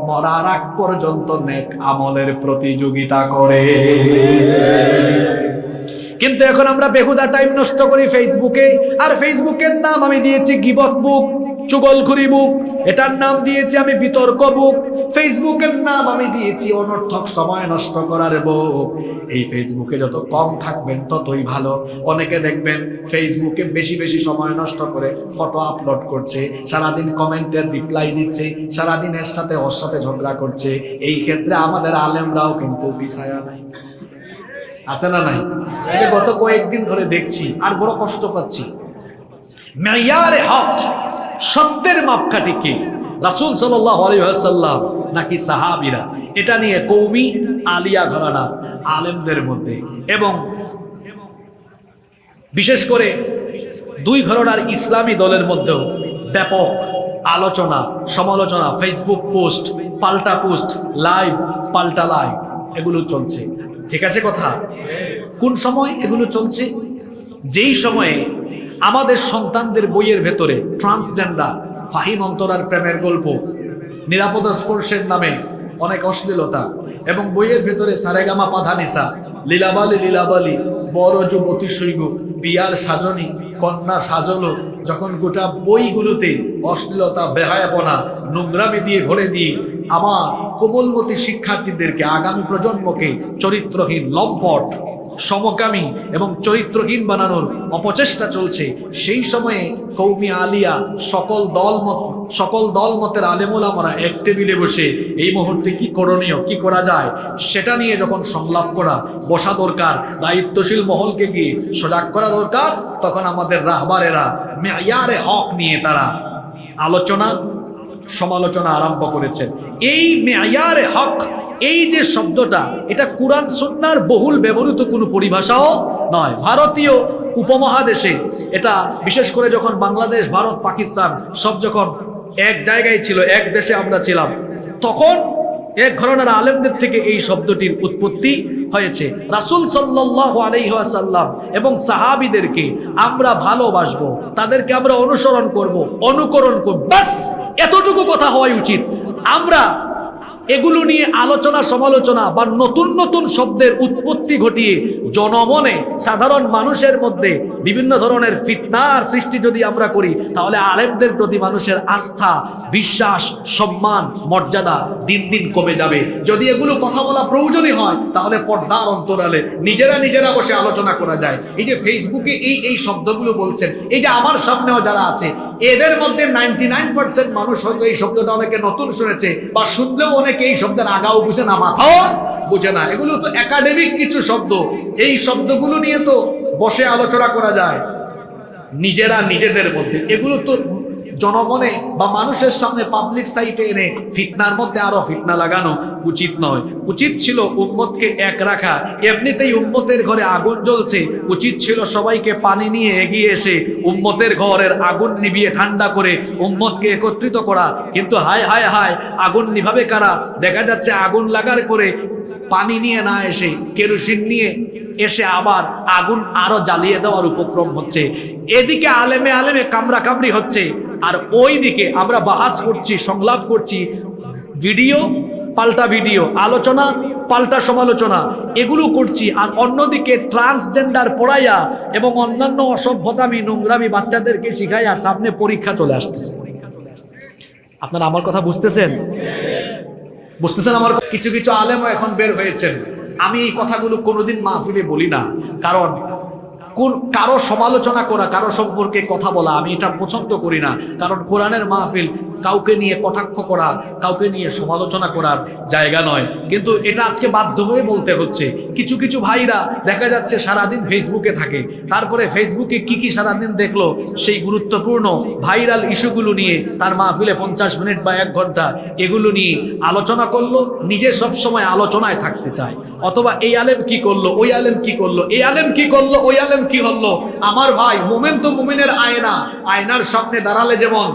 Speaker 1: মরার আগ পর্যন্ত নেক আমলের প্রতিযোগিতা করে। কিন্তু এখন আমরা বেহুদা টাইম নষ্ট করি ফেসবুকে, আর ফেসবুকের নাম আমি দিয়েছি গীবত বুক, চুগলখুরি বুক, এটার নাম দিয়েছি আমি বিতর্ক বুক, ফেসবুকের নাম আমি দিয়েছি অনর্থক সময় নষ্ট করার বুক। এই ফেসবুকে যত কম থাকবেন ততই ভালো। অনেকে দেখবেন ফেসবুকে বেশি বেশি সময় নষ্ট করে ফটো আপলোড করছে, সারাদিন কমেন্টের রিপ্লাই দিচ্ছে, সারাদিন এর সাথে ওর সাথে ঝগড়া করছে। এই ক্ষেত্রে আমাদের আলেমরাও কিন্তু পিছায়া নাই, আছে না নাই? এই যে গত কয়েকদিন ধরে দেখছি আর বড় কষ্ট পাচ্ছি। মেয়ারে হক, সত্যের মাপকাঠি কি? রাসূল সাল্লাল্লাহু আলাইহি ওয়াসাল্লাম নাকি সাহাবীরা? এটা নিয়ে কওমি আলিয়া ঘরানার আলেমদের মধ্যে এবং বিশেষ করে 2 ঘরানার ইসলামী দলের মধ্যেও ব্যাপক আলোচনা সমালোচনা, ফেসবুক পোস্ট, পাল্টা পোস্ট, লাইভ পাল্টা লাইভ, এগুলো চলছে। ঠিক আছে কথা? কোন সময় এগুলো চলছে? যেই সময়ে আমাদের সন্তানদের বইয়ের ভেতরে ট্রান্সজেন্ডার, ফাহিম অন্তরার প্রেমের গল্প, নিরাপদ স্পর্শের নামে অনেক অশ্লীলতা, এবং বইয়ের ভেতরে সারেগামা পাধানিসা, লীলাবালি লীলাবালি, বড় যুবতী সৈগ, বিয়ার সাজনী, কন্যা সাজলো, যখন গোটা বইগুলোতে অশ্লীলতা, বেহায়াপনা, নোংরামি দিয়ে ভরে দিয়ে আমার কোমলমতি শিক্ষার্থীদেরকে, আগামী প্রজন্মকে চরিত্রহীন, লম্পট, সমকামী এবং চরিত্রহীন বানানোর অপচেষ্টা চলছে, সেই সময়ে কৌমি আলিয়া সকল দলমতের আলেমুলামারা এক টেবিলে বসে এই মুহূর্তে কি করণীয়, কি করা যায় সেটা নিয়ে যখন সংলাপ করা বসা দরকার, দায়িত্বশীল মহলকে গিয়ে সজাগ করা দরকার, তখন আমাদের রাহবারেরা মেয়ারে হক নিয়ে তারা আলোচনা সমালোচনা আরম্ভ করেছেন। এই মেয়ারে হক, এই যে শব্দটা, এটা কুরআন সুন্নাহর বহুল ব্যবহৃত কোনো পরিভাষাও নয়। ভারতীয় উপমহাদেশে এটা, বিশেষ করে যখন বাংলাদেশ, ভারত, পাকিস্তান সব যখন এক জায়গায় ছিল, এক দেশে আমরা ছিলাম, তখন এক ঘরানার আলেমদের থেকে এই শব্দটির উৎপত্তি হয়েছে। রাসূল সাল্লাল্লাহু আলাইহি ওয়াসাল্লাম এবং সাহাবীদেরকে আমরা ভালোবাসবো, তাদেরকে আমরা অনুসরণ করব, অনুকরণ করব, বাস এতটুকু কথা হওয়াই উচিত। আমরা এগুলো নিয়ে আলোচনা সমালোচনা বা নতুন নতুন শব্দের উৎপত্তি ঘটিয়ে জনমনে সাধারণ মানুষের মধ্যে বিভিন্ন ধরনের ফিতনার সৃষ্টি যদি আমরা করি, তাহলে আলেমদের প্রতি মানুষের আস্থা, বিশ্বাস, সম্মান, মর্যাদা দিন দিন কমে যাবে। যদি এগুলো কথা বলা প্রয়োজনই হয়, তাহলে পর্দার অন্তরালে নিজেরা বসে আলোচনা করা যায়। এই যে ফেসবুকে এই শব্দগুলো বলছেন, এই যে আমার সামনেও যারা আছে, এদের মধ্যে 99% মানুষ হয়তো এই শব্দটা অনেকে নতুন শুনেছে, বা শুনলেও অনেকে এই শব্দের আগাও বুঝে না, মাথাও বুঝে না। এগুলো তো একাডেমিক কিছু শব্দ, এই শব্দগুলো নিয়ে তো বসে আলোচনা করা যায় নিজেদের মধ্যে। এগুলো তো জনমনে বা মানুষের সামনে পাবলিক সাইটে এনে ফিতনার মধ্যে আরো ফিতনা লাগানো উচিত নয়। উচিত ছিল উম্মতকে এক রাখা। এমনিতেই উম্মতের ঘরে আগুন জ্বলছে, উচিত ছিল সবাইকে পানি নিয়ে এগিয়ে এসে উম্মতের ঘরের আগুন নিভিয়ে ঠান্ডা করে উম্মতকে একত্রিত করা। কিন্তু হায় হায় হায়, আগুন নিভাবে কারা? দেখা যাচ্ছে আগুন লাগার করে পানি নিয়ে না এসে কেরোসিন নিয়ে এসে আবার আগুন আরো জ্বালিয়ে দেওয়ার উপক্রম হচ্ছে। এদিকে আলেমে কামড়াকামড়ি হচ্ছে, আর ওই দিকে আমরা বাহাস করছি, সংলাপ করছি, ভিডিও পাল্টা ভিডিও, আলোচনা পাল্টা সমালোচনা, এগুলো করছি। আর অন্যদিকে ট্রান্সজেন্ডার পড়াইয়া এবং অন্যান্য অসভ্যতামি নোংরামি বাচ্চাদেরকে শিখাইয়া সামনে পরীক্ষা চলে আসতেছে। আপনারা আমার কথা বুঝতেছেন? আমার কিছু কিছু আলেমও এখন বের হয়েছেন। আমি এই কথাগুলো কোনোদিন মাহফিলে বলি না, কারণ কারো সমালোচনা করা, কারো সম্পর্কে কথা বলা আমি এটা পছন্দ করি না। কারণ কোরআনের মাহফিল কাউকে নিয়ে কটাক্ষ করা, কাউকে নিয়ে সমালোচনা করার জায়গা নয়। কিন্তু এটা আজকে বাধ্য হয়ে বলতে হচ্ছে। কিছু কিছু ভাইরা দেখা যাচ্ছে সারাদিন ফেসবুকে থাকে, তারপরে ফেসবুকে কি সারাদিন দেখলো সেই গুরুত্বপূর্ণ ভাইরাল ইস্যুগুলো নিয়ে তার মাহফিলে 50 মিনিট বা 1 ঘন্টা এগুলো নিয়ে আলোচনা করলো। নিজে সবসময় আলোচনায় থাকতে চায়, অথবা এই আলেম কি করলো, ওই আলেম কি করলো, এই আলেম কি করলো, ওই আলেম কি হলো। আমার ভাই, মুমিন তো মুমিনের আয়না। আয়নার সামনে দাঁড়ালে যেমন,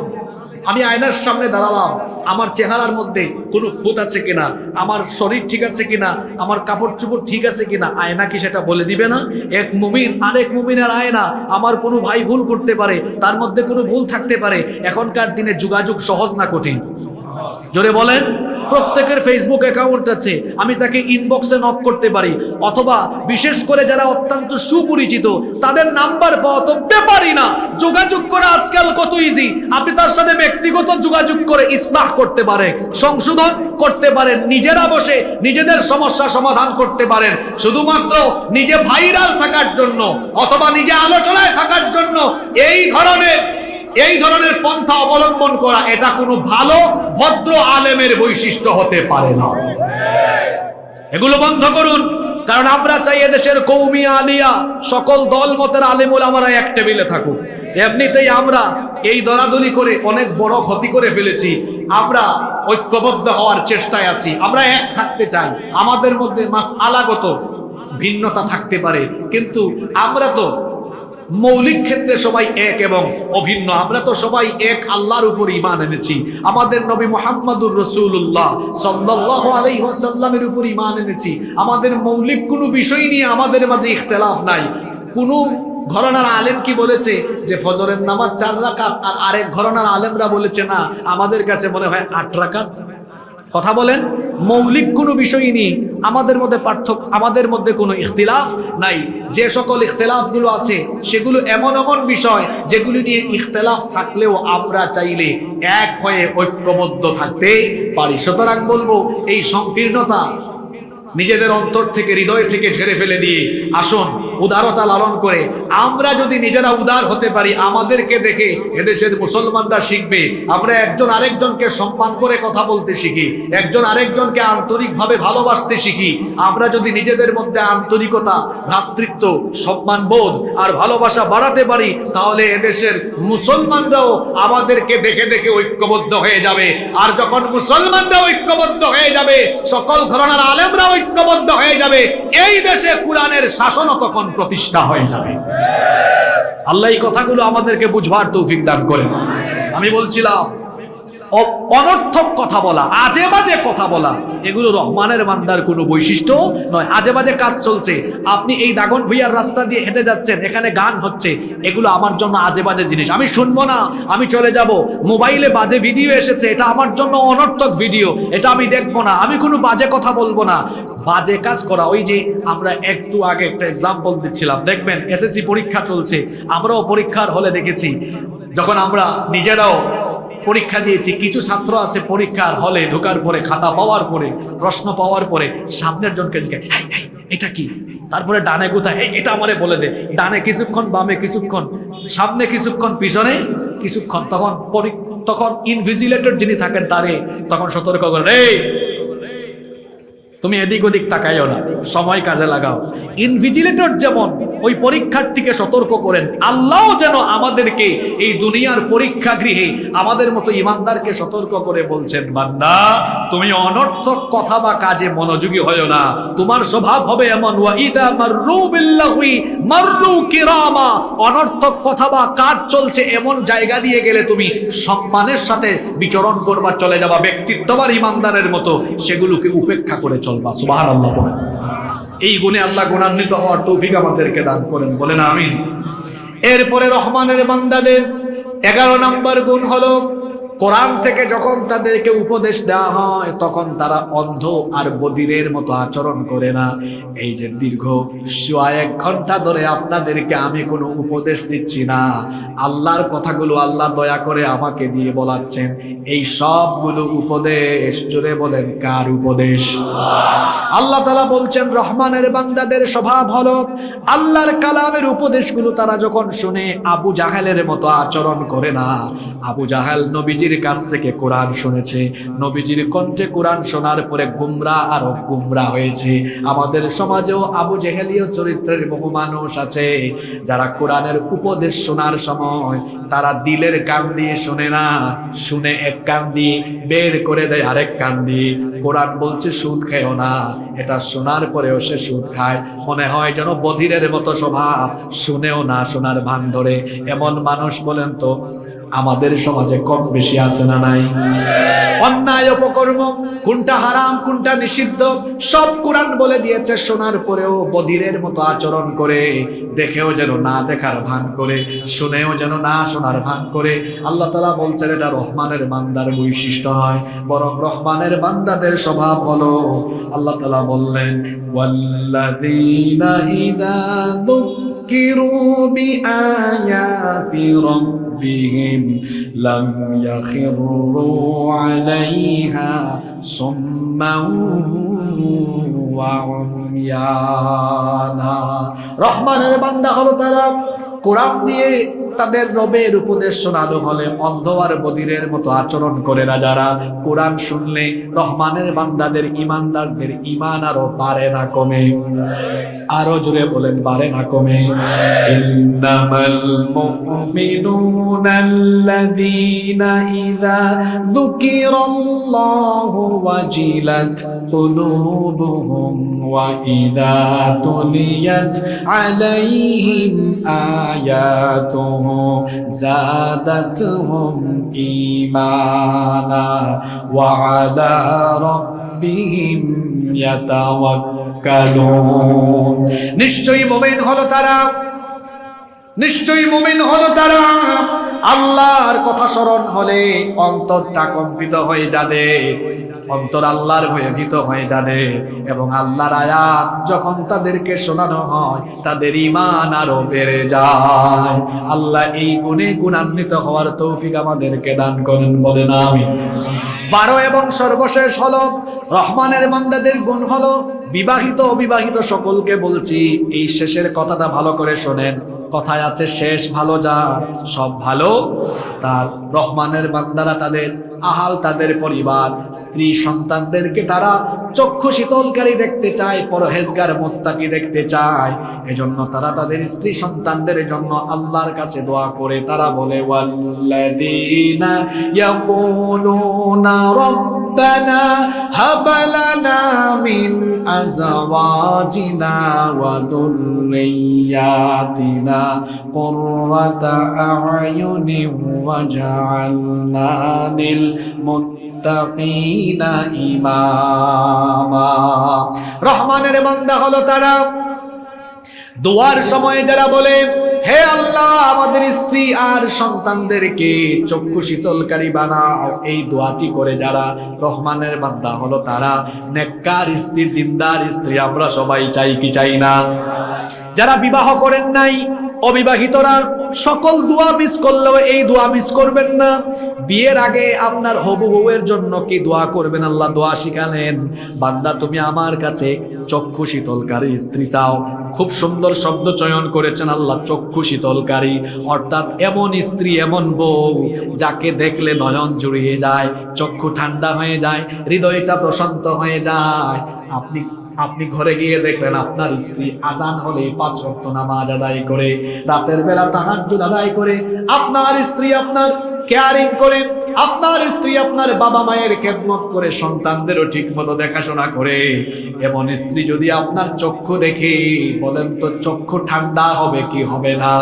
Speaker 1: আমি আয়নার সামনে দাঁড়ালাম, আমার চেহারার মধ্যে কোনো খুঁত আছে কিনা, আমার শরীর ঠিক আছে কিনা, আমার কাপড় চোপড় ঠিক আছে কিনা, আয়না কি সেটা বলে দিবে না? এক মুমিন আরেক মুমিনের আয়না। আমার কোনো ভাই ভুল করতে পারে, তার মধ্যে কোনো ভুল থাকতে পারে। এখনকার দিনে যোগাযোগ সহজ না কঠিন? জোরে বলেন। প্রত্যেকের ফেসবুক অ্যাকাউন্ট আছে, আমি তাকে ইনবক্সে নক করতে পারি, অথবা বিশেষ করে যারা অত্যন্ত সুপরিচিত তাদের নাম্বার পাওয়া তো ব্যাপারই না। যোগাযোগ করা আজকাল কত ইজি। আপনি তার সাথে ব্যক্তিগত যোগাযোগ করে ইসলাহ করতে পারেন, সংশোধন করতে পারেন, নিজেরা বসে নিজেদের সমস্যা সমাধান করতে পারেন। শুধুমাত্র নিজে ভাইরাল থাকার জন্য অথবা নিজে আলোচনায় থাকার জন্য এই ধরনের পন্থা অবলম্বন করা, এটা কোনো ভালো ভদ্র আলেমের বৈশিষ্ট্য হতে পারে না। এগুলো বন্ধ করুন। কারণ আমরা চাই এদেশের কৌমি আলিয়া সকল দল মতের আলেম ওলামারা এক টেবিলে থাকুক। এমনিতেই আমরা এই দলাদলি করে অনেক বড় ক্ষতি করে ফেলেছি। আমরা ঐক্যবদ্ধ হওয়ার চেষ্টায় আছি, আমরা এক থাকতে চাই। আমাদের মধ্যে মাসআলাগত ভিন্নতা থাকতে পারে, কিন্তু আমরা তো মৌলিক ক্ষেত্রে সবাই এক এবং অভিন্ন। আমরা তো সবাই এক আল্লাহর উপর ঈমান এনেছি। আমাদের নবী মুহাম্মদুর রাসূলুল্লাহ সাল্লাল্লাহু আলাইহি ওয়াসাল্লামের উপর ঈমান এনেছি। আমাদের মৌলিক কোনো বিষয় নিয়ে আমাদের মাঝে ইখতিলাফ নাই। কোনো ঘরানার আলেম কি বলেছে যে ফজরের নামাজ 4 রাকাত, আর আরেক ঘরানার আলেমরা বলেছে না, আমাদের কাছে মনে হয় 8 রাকাত। কথা বলেন। মৌলিক কোনো বিষয় নিয়ে আমাদের মধ্যে পার্থক্য, আমাদের মধ্যে কোনো ইখতিলাফ নাই। যে সকল ইখতিলাফগুলো আছে সেগুলো এমন বিষয় যেগুলি নিয়ে ইখতিলাফ থাকলেও আমরা চাইলে এক হয়ে ঐক্যবদ্ধ থাকতে পারি। সুতরাং বলবো, এই সংকীর্ণতা নিজেদের অন্তর থেকে হৃদয় থেকে ঝেড়ে ফেলে দিয়ে আসুন উদারতা লালন করে আমরা যদি নিজেরা উদার হতে পারি, আমাদেরকে দেখে এদেশের মুসলমানরা শিখবে। আমরা একজন আরেকজনকে সম্মান করে কথা বলতে শিখি, একজন আরেকজনকে আন্তরিকভাবে ভালোবাসতে শিখি। আমরা যদি নিজেদের মধ্যে আন্তরিকতা, ভ্রাতৃত্ব, সম্মানবোধ আর ভালোবাসা বাড়াতে পারি, তাহলে এদেশের মুসলমানরাও আমাদেরকে দেখে দেখে ঐক্যবদ্ধ হয়ে যাবে। আর যখন মুসলমানরা ঐক্যবদ্ধ হয়ে যাবে, সকল ঘরানার আলেমরা ঐক্যবদ্ধ হয়ে যাবে, এই দেশে কোরআনের শাসনও তখন প্রতিষ্ঠা হয়ে যাবে। আল্লাহ এই কথাগুলো আমাদেরকে বুঝবার তৌফিক দান করেন। আমি বলছিলাম অনর্থক কথা বলা, আজে বাজে কথা বলা, এগুলো রহমানের বান্দার কোনো বৈশিষ্ট্য নয়। আজে বাজে কাজ চলছে, আপনি এই দাগন ভুইয়ার রাস্তা দিয়ে হেঁটে যাচ্ছেন, এখানে গান হচ্ছে, এগুলো আমার জন্য আজে বাজে জিনিস, আমি শুনবো না, আমি চলে যাব। মোবাইলে বাজে ভিডিও এসেছে, এটা আমার জন্য অনর্থক ভিডিও, এটা আমি দেখবো না, আমি কোনো বাজে কথা বলবো না। বাজে কাজ করা, ওই যে আমরা একটু আগে একটা এক্সাম্পল দিচ্ছিলাম, দেখবেন এসএসসি পরীক্ষা চলছে, আমরাও পরীক্ষার হলে দেখেছি, যখন আমরা নিজেরাও পরীক্ষা দিয়েছি, কিছু ছাত্র আছে পরীক্ষার হলে ঢোকার পরে, খাতা পাওয়ার পরে, প্রশ্ন পাওয়ার পরে সামনের জনকে জিজ্ঞাসা, এটা কি, তারপরে ডানে কোথায়, এটা আমারে বলে দে, ডানে কিছুক্ষণ, বামে কিছুক্ষণ, সামনে কিছুক্ষণ, পিছনে কিছুক্ষণ। তখন ইনভিজিলেটর যিনি থাকেন তারে তখন সতর্ক করেন, তুমি এদিক ওদিক তাকাইও না, সময় কাজে লাগাও। ইনভিজিলেটর যেমন ওই পরীক্ষার্থীকে সতর্ক করেন, আল্লাহ যেন আমাদেরকে এই দুনিয়ার পরীক্ষা গৃহে আমাদের মতো ইমানদারকে সতর্ক করে বলছেন, বান্দা তুমি অনর্থক কথা বা কাজে মনোযোগী হয়ো না, তোমার স্বভাব হবে এমন, ওয়াইদা মাররু বিল্লাহি মাররু কিরামা, অনর্থক কথা বা কাজ চলছে এমন জায়গা দিয়ে গেলে তুমি সম্মানের সাথে বিচরণ করবা, চলে যাবা, ব্যক্তিত্ববান ইমানদারের মতো সেগুলোকে উপেক্ষা করে চলবা। সুবহানাল্লাহ বলেন। এই গুণে আল্লাহ গুণান্বিত হওয়ার তৌফিক আমাদেরকে দান করেন, বলেন আমিন। এরপরে রহমানের বান্দাদের 11 নম্বর গুণ হলো, কোরআন থেকে যখন তাদেরকে উপদেশ দেওয়া হয় তখন তারা অন্ধ আর বধিরের মতো আচরণ করে না। এই যে দীর্ঘ 1.5 ঘন্টা ধরে আপনাদেরকে আমি কোনো উপদেশ দিচ্ছি না, আল্লাহর কথাগুলো আল্লাহ দয়া করে আমাকে দিয়ে বলাচ্ছেন, এই সবগুলো উপদেশ, জোরে বলেন কার উপদেশ? আল্লাহ তাআলা বলছেন রহমানের বান্দাদের স্বভাব হলো আল্লাহর কালামের উপদেশগুলো তারা যখন শুনে আবু জাহেলের মতো আচরণ করে না। আবু জাহেল নবীজির কাছ থেকে কোরআন শুনেছে, নবীজির কণ্ঠে কোরআন শোনার পরে গুমরাহ আর গুমরাহ হয়েছে। আমাদের সমাজেও আবু জেহেলীয় চরিত্রের বহু মানুষ আছে যারা কোরআনের উপদেশ শোনার সময় তারা দিলের কান দিয়ে শোনে না, শুনে এক কান দিয়ে বের করে দেয় আরেক কান দিয়ে। কোরআন বলছে সুদ খেও না, এটা শোনার পরেও সে সুদ খায়, মনে হয় যেন বধিরের মতো স্বভাব, শুনেও না, শোনার ভান ধরে। এমন মানুষ বলেন তো আমাদের সমাজে কম বেশি আছে না নাই? অন্যায় অপকর্ম কোনটা হারাম কোনটা নিষিদ্ধ সব কোরআন বলে দিয়েছে, শোনার পরেও বধিরের মতো আচরণ করে, দেখেও যেন না দেখার ভান করে, শুনেও যেন না শোনার ভান করে। আল্লাহ তাআলা বলছেন এটা রহমানের বান্দার বৈশিষ্ট্য নয়, বরং রহমানের বান্দাদের স্বভাব হলো, আল্লাহ তাআলা বললেন ওয়াল্লাযীনা ইযা যুক্কিরু বিআয়াতি রাব্বিহিম লাম ইয়াখিরু আলাইহা সুম্মান ওয়া উময়ানা। রহমানের বান্দা হলো তারা কোরআন দিয়ে তাদের রবের উপদেশ শোনানো হলে অন্ধ আর বধিরের মতো আচরণ করে না। যারা কোরআন শুনলে রহমানের বান্দাদের ইমানদারদের ঈমান আরো বাড়ে না কমে? আরো জোরে বলেন, বাড়ে না কমে? ইন্নামাল মুমিনুনাল্লাযীনা ইযা যুকিরাল্লাহু ওয়াজিলাত কুলুবুহুম ওয়া ইযা তুলিয়াত আলাইহিম আয়াতুহু زادتهم إيمانا وعلى ربهم يتوكلون। নিশ্চয়ই মুমিন হলো তারা, নিশ্চয়ই মুমিন হলো তারা আল্লাহর কথা স্মরণ হলে অন্তরটা কম্পিত হয়ে যাবে, অন্তর আল্লাহর ভয়ে ভীত হয়ে যাবে, এবং আল্লাহর আয়াত যখন তাদেরকে শোনানো হয় তাদের ঈমান আরো বেড়ে যায়। আল্লাহ এই গুণে গুণান্বিত হওয়ার তৌফিক আমাদেরকে দান করেন, বলেন আমিন। 12 এবং সর্বশেষ হলো রহমানের বান্দাদের গুণ হলো বিবাহিত অবিবাহিত সকলকে বলছি এই শেষের কথাটা ভালো করে শোনেন। কথায় আছে শেষ ভালো যার সব ভালো তার। রহমানের বান্দারা তাদের আহাল, তাদের পরিবার, স্ত্রী সন্তানদেরকে তারা চক্ষু শীতলকারী দেখতে চায়, পরহেজগার মুত্তাকি দেখতে চায়। এজন্য তারা তাদের স্ত্রী সন্তানদের জন্য আল্লাহর কাছে দোয়া করে। তারা বলে ওয়াল্লাযীনা ইয়াকুলুনা রব্বানা হাব লানা মিন আযওয়াজিনা ওয়া যুররিয়্যাতিনা কুররাতা আ'য়ুনিন ওয়াজআলনা লিল মুত্তাকিনা ইমামা। রহমানের বান্দা হলো তারা দোয়ার সময় যারা বলে হে আল্লাহ আমাদের স্ত্রী আর সন্তানদেরকে চক্ষু শীতলকারী বানাও, এই দোয়াটি করে যারা রহমানের বান্দা হলো তারা। নেককার স্ত্রী, দিনদার স্ত্রী আমরা সবাই চাই কি চাই না? যারা বিবাহ করেন নাই, অবিবাহিতরা সকল দোয়া মিস করলেও এই দোয়া মিস করবেন না। বিয়ের আগে আপনার হবু বউয়ের জন্য কি দোয়া করবেন? আল্লাহ দোয়া শিখালেন, বান্দা তুমি আমার কাছে চক্ষু শীতলকারী স্ত্রী চাও। খুব সুন্দর শব্দ চয়ন করেছেন আল্লাহ, চক্ষু শীতলকারী, অর্থাৎ এমন স্ত্রী, এমন বউ যাকে দেখলে নয়ন জুড়িয়ে যায়, চক্ষু ঠান্ডা হয়ে যায়, হৃদয়টা প্রশান্ত হয়ে যায়। আপনি ঘরে গিয়ে দেখলেন আপনার স্ত্রী আজান হলে 5 ওয়াক্ত নামাজ আদায় করে, রাতের বেলা তাহাজ্জুদ আদায় করে, আপনার স্ত্রী আপনার কেয়ারিং করে, আপনার স্ত্রী আপনার বাবা মায়ের খেদমত করে, সন্তানদেরও ঠিক মতো দেখাশোনা করে। এমন স্ত্রী যদি আপনার চক্ষু দেখে, বলেন তো চক্ষু ঠান্ডা হবে কি হবে না?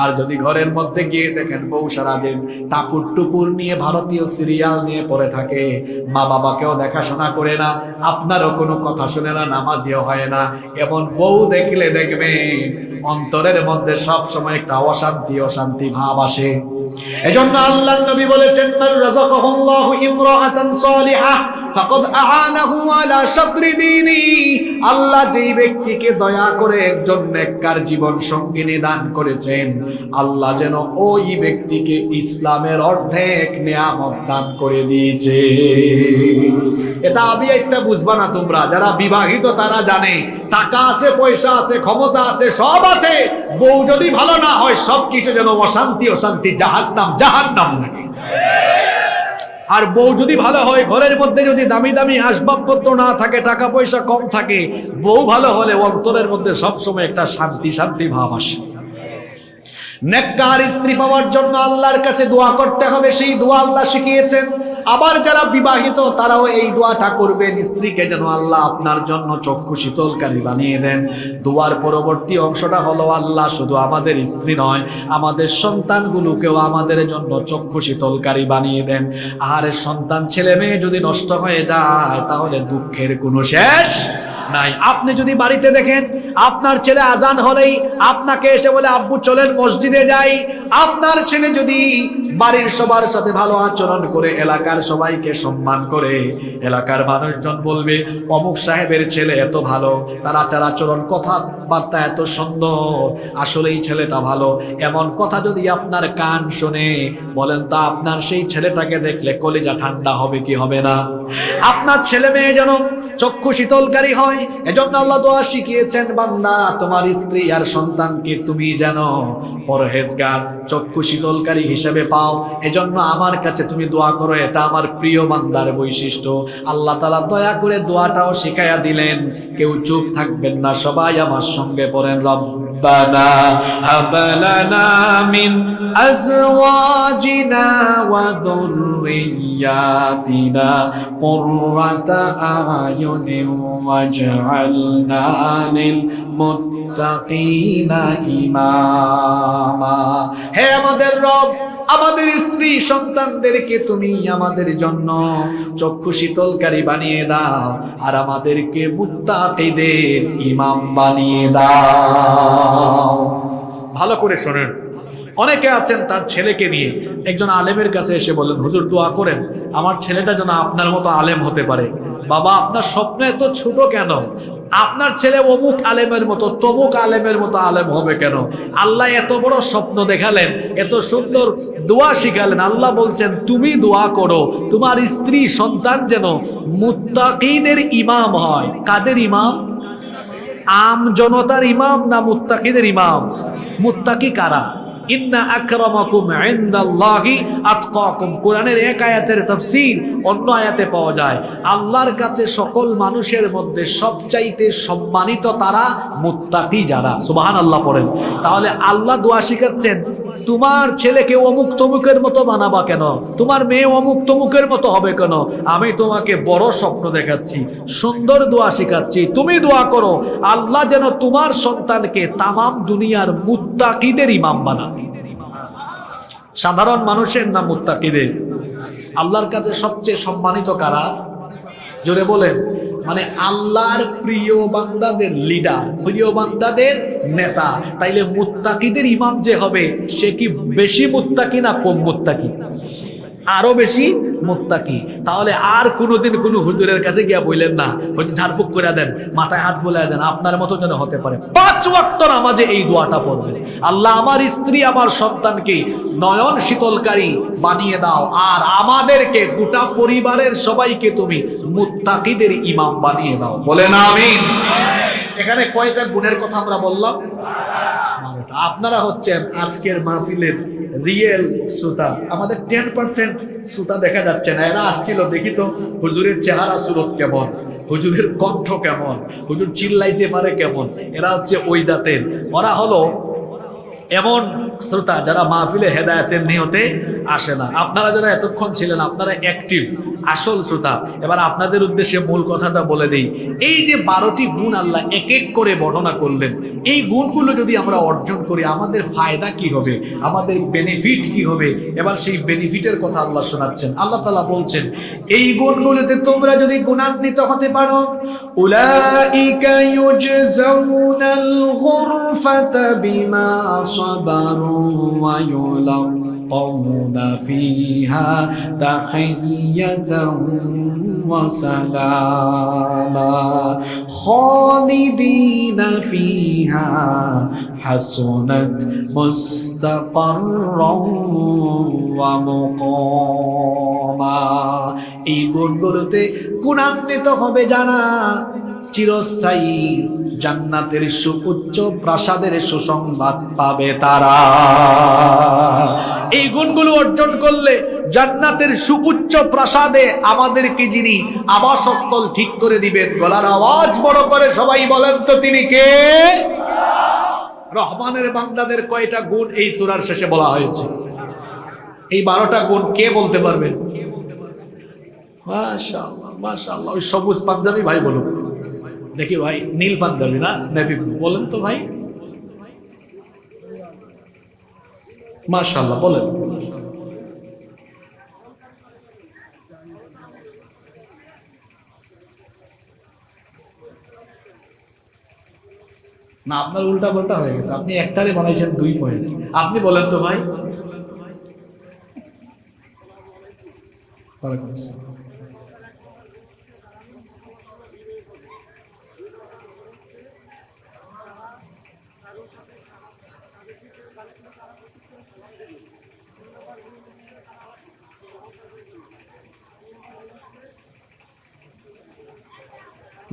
Speaker 1: আর যদি ঘরের মধ্যে গিয়ে দেখেন বউ সারাদিন টাপুর টুপুর নিয়ে ভারতীয় সিরিয়াল নিয়ে পড়ে থাকে, মা বাবাকেও দেখাশোনা করে না, আপনারও কোনো কথা শুনে না, নামাজিও হয় না, এমন বউ দেখলে দেখবেন অন্তরের মধ্যে সব সময় একটা অশান্তি ভাব আসে। এজন্য আল্লাহর নবী বলেছেন, মান রাযাকাহুল্লাহু ইমরাআতান সালিহাহ ফাকাদ আ'আনাহু আলা শাতরি দীনি। আল্লাহ যেই ব্যক্তিকে দয়া করে একজন নেককার জীবন সঙ্গিনী দান করেছেন, আল্লাহ যেন ওই ব্যক্তিকে ইসলামের অর্ধেক নিয়ামত দান করে দিয়েছে। এটা আবিয়াইতে বুঝবা না তোমরা, যারা বিবাহিত তারা জানে টাকা আছে, পয়সা আছে, ক্ষমতা আছে, সব আছে, বউ যদি ভালো না হয় সবকিছু যেন অশান্তি, জাহান্নাম লাগে। আর বউ যদি ভালো হয়, ঘরের মধ্যে যদি দামি দামি আসবাবপত্র না থাকে, টাকা পয়সা কম থাকে, বউ ভালো হলে অন্তরের মধ্যে সবসময় একটা শান্তি ভাব আসে। নেককার স্ত্রী পাওয়ার জন্য আল্লাহর কাছে দোয়া করতে হবে, সেই দোয়া আল্লাহ শিখিয়েছেন। আবার যারা বিবাহিত তারাও এই দোয়াটা করবেন, স্ত্রীকে যেন আল্লাহ আপনার জন্য চক্ষু শীতলকারী বানিয়ে দেন। দোয়ার পরবর্তী অংশটা হলো, আল্লাহ শুধু আমাদের স্ত্রী নয়, আমাদের সন্তানগুলোকেও আমাদের জন্য চক্ষু শীতলকারী বানিয়ে দেন। আর সন্তান ছেলে মেয়ে যদি নষ্ট হয়ে যায় তাহলে দুঃখের কোনো শেষ নাই। আপনি যদি বাড়িতে দেখেন আপনার ছেলে আজান হলেই আপনাকে এসে বলে আব্বু চলেন মসজিদে যাই, আপনার ছেলে যদি বাড়ির সবার সাথে ভালো আচরণ করে, এলাকার সবাইকে সম্মান করে, এলাকার মানুষজন বলবে অমুক সাহেবের ছেলে এত ভালো, তার আচার আচরণ, কথাবার্তা এত সুন্দর, আসলেই ছেলেটা ভালো। এমন কথা যদি আপনার কান শুনে, বলেন তা আপনার সেই ছেলেটাকে দেখলে কলিজা ঠান্ডা হবে কি হবে না? আপনার ছেলে মেয়ে যেন চক্ষু শীতলকারী হয়। এজন্য আল্লাহ দোয়া শিখিয়েছেন, বান্দা তোমার স্ত্রী আর সন্তানকে তুমি যেন পরহেজগার, চক্ষু শীতলকারী হিসেবে পাও। এজন্য আমার কাছে তুমি দোয়া করো, এটা আমার প্রিয় বান্দার বৈশিষ্ট্য। আল্লাহ তাআলা দয়া করে দোয়াটাও শিখাইয়া দিলেন। কেউ চুপ থাকবেন না, সবাই আমার সঙ্গে পড়েন, রব্বানা হাব লানা মিন আজওয়াজিনা ওয়া যুররিয়্যাতিনা কুররাতা আ'য়ুনিন ওয়াজআলনা লিল মুত্তাকিনা ইমামা। হে আমাদের রব, আমাদের স্ত্রী সন্তানদেরকে তুমি আমাদের জন্য চক্ষু শীতলকারী বানিয়ে দাও, আর আমাদেরকে মুত্তাকিদের ইমাম বানিয়ে দাও। ভালো করে শোনেন, অনেকে আছেন তার ছেলেকে নিয়ে একজন আলেমের কাছে এসে বলেন, হুজুর দোয়া করেন আমার ছেলেটা যেন আপনার মতো আলেম হতে পারে। বাবা আপনার স্বপ্ন এত ছোট কেন? আপনার ছেলে অমুক আলেমের মতো তমুক আলেমের মতো আলেম হবে কেন? আল্লাহ এত বড় স্বপ্ন দেখালেন, এত সুন্দর দোয়া শিখালেন। আল্লাহ বলছেন তুমি দোয়া করো তোমার স্ত্রী সন্তান যেন মুত্তাকিদের ইমাম হয়। কাদের ইমাম? আম জনতার ইমাম না মুত্তাকিদের ইমাম? মুত্তাকি কারা? ইন্না আকরামাকুম ইনদাল্লাহি আতকাকুম। কোরআনের এক আয়াতের তাফসীর অন্য আয়াতে পাওয়া যায়, আল্লাহর কাছে সকল মানুষের মধ্যে সবচাইতে সম্মানিত তারা মুত্তাকি যারা। সুবহানাল্লাহ পড়েন। তাহলে আল্লাহ দোয়া শিখাচ্ছেন তোমার ছেলেকে অমুক তমুকের মতো বানাবা কেন, তোমার মেয়ে অমুক তমুকের মতো হবে কেন? আমি তোমাকে বড় স্বপ্ন দেখাচ্ছি, সুন্দর দোয়া শিখাচ্ছি, তুমি দোয়া করো আল্লাহ যেন তোমার সন্তানকে তামাম দুনিয়ার মুত্তাকিদের ইমাম বানান। সাধারণ মানুষের না মুত্তাকিদের? আল্লাহর কাছে সবচেয়ে সম্মানিত কারা? জোরে বলেন। মানে আল্লাহর প্রিয় বান্দাদের লিডার, প্রিয় বান্দাদের নেতা। তাইলে মুত্তাকিদের ইমাম যে হবে সে কি বেশি মুত্তাকি না কম মুত্তাকি? আরো বেশি মুত্তাকি। তাহলে আর কোনোদিন কোনো হুজুরের কাছে গিয়া বললেন না হুজুর ঝাড়ফুঁক করে দেন, মাথায় হাত বুলায় দেন, আপনার মতো যেন হতে পারে। 5 ওয়াক্ত নামাজে এই দোয়াটা পড়বেন, আল্লাহ আমার স্ত্রী আমার সন্তানকে নয়ন শীতলকারী বানিয়ে দাও, আর আমাদেরকে গোটা পরিবারের সবাইকে তুমি মুত্তাকিদের ইমাম বানিয়ে দাও। বলেন আমিন। এখানে কয়টা গুণের কথা আমরা বললাম? আপনারা হচ্ছেন আজকের মাহফিলের রিয়েল শ্রোতা। আমাদের 10% শ্রোতা দেখা যাচ্ছে না। এরা আসছিল দেখি তো হুজুরের চেহারা সুরত কেমন, হুজুরের কণ্ঠ কেমন, হুজুর চিল্লাইতে পারে কেমন। এরা হচ্ছে ওই জাতের। ওরা হলো এমন শ্রোতা যারা মাহফিলে হেদায়েতের নিয়তে আসে না। আপনারা যারা এতক্ষণ ছিলেন আপনারা অ্যাক্টিভ আসল শ্রোতা। এবার আপনাদের উদ্দেশ্যে মূল কথাটা বলে দেই। এই যে 12টি গুণ আল্লাহ এক এক করে বর্ণনা করলেন, এই গুণগুলো যদি আমরা অর্জন করি আমাদের ফায়দা কি হবে, আমাদের বেনিফিট কি হবে? এবার সেই বেনিফিটের কথা আল্লাহ শোনাচ্ছেন। আল্লাহ তাআলা বলছেন এই গুণগুলোতে তোমরা যদি গুণান্বিত হতে পারো, উলাইকা ইউজজাউনাল গুরফাতা বিমা সাবারু ওয়া ইউলাক্কাউনা ফিহা তাহিয়াতান ওয়া সালামা খালিদিনা ফিহা হাসুনাত মুস্তাকাররান ওয়া মুকামা। এই গুণগুলোতে গুণান্বিত হবে যারা, চিরস্থায়ী জান্নাতের সুউচ্চ প্রাসাদের সুসংবাদ পাবে তারা। এই গুণগুলো অর্জন করলে জান্নাতের সুউচ্চ প্রাসাদে আমাদেরকে যিনি আবাসস্থল ঠিক করে দিবেন, গলার আওয়াজ বড় করে সবাই বলেন তো তিনি কে? রহমানের বান্দাদের কয়টা গুণ এই সূরার শেষে বলা হয়েছে? এই 12টা গুণ কে বলতে পারবেন? মাশাআল্লাহ মাশাআল্লাহ। ওই সবুজ পাঞ্জাবি ভাই বলুন দেখি। ভাই নীল পাঞ্জাবি না নেভি ব্লু, বলেন তো ভাই। মাশাআল্লাহ বলেন। না আপনার উল্টা পাল্টা হয়ে গেছে, আপনি একটারে বানাইছেন 2 পয়েন্ট। আপনি বলেন তো ভাই। ওয়ালাইকুম আসসালাম।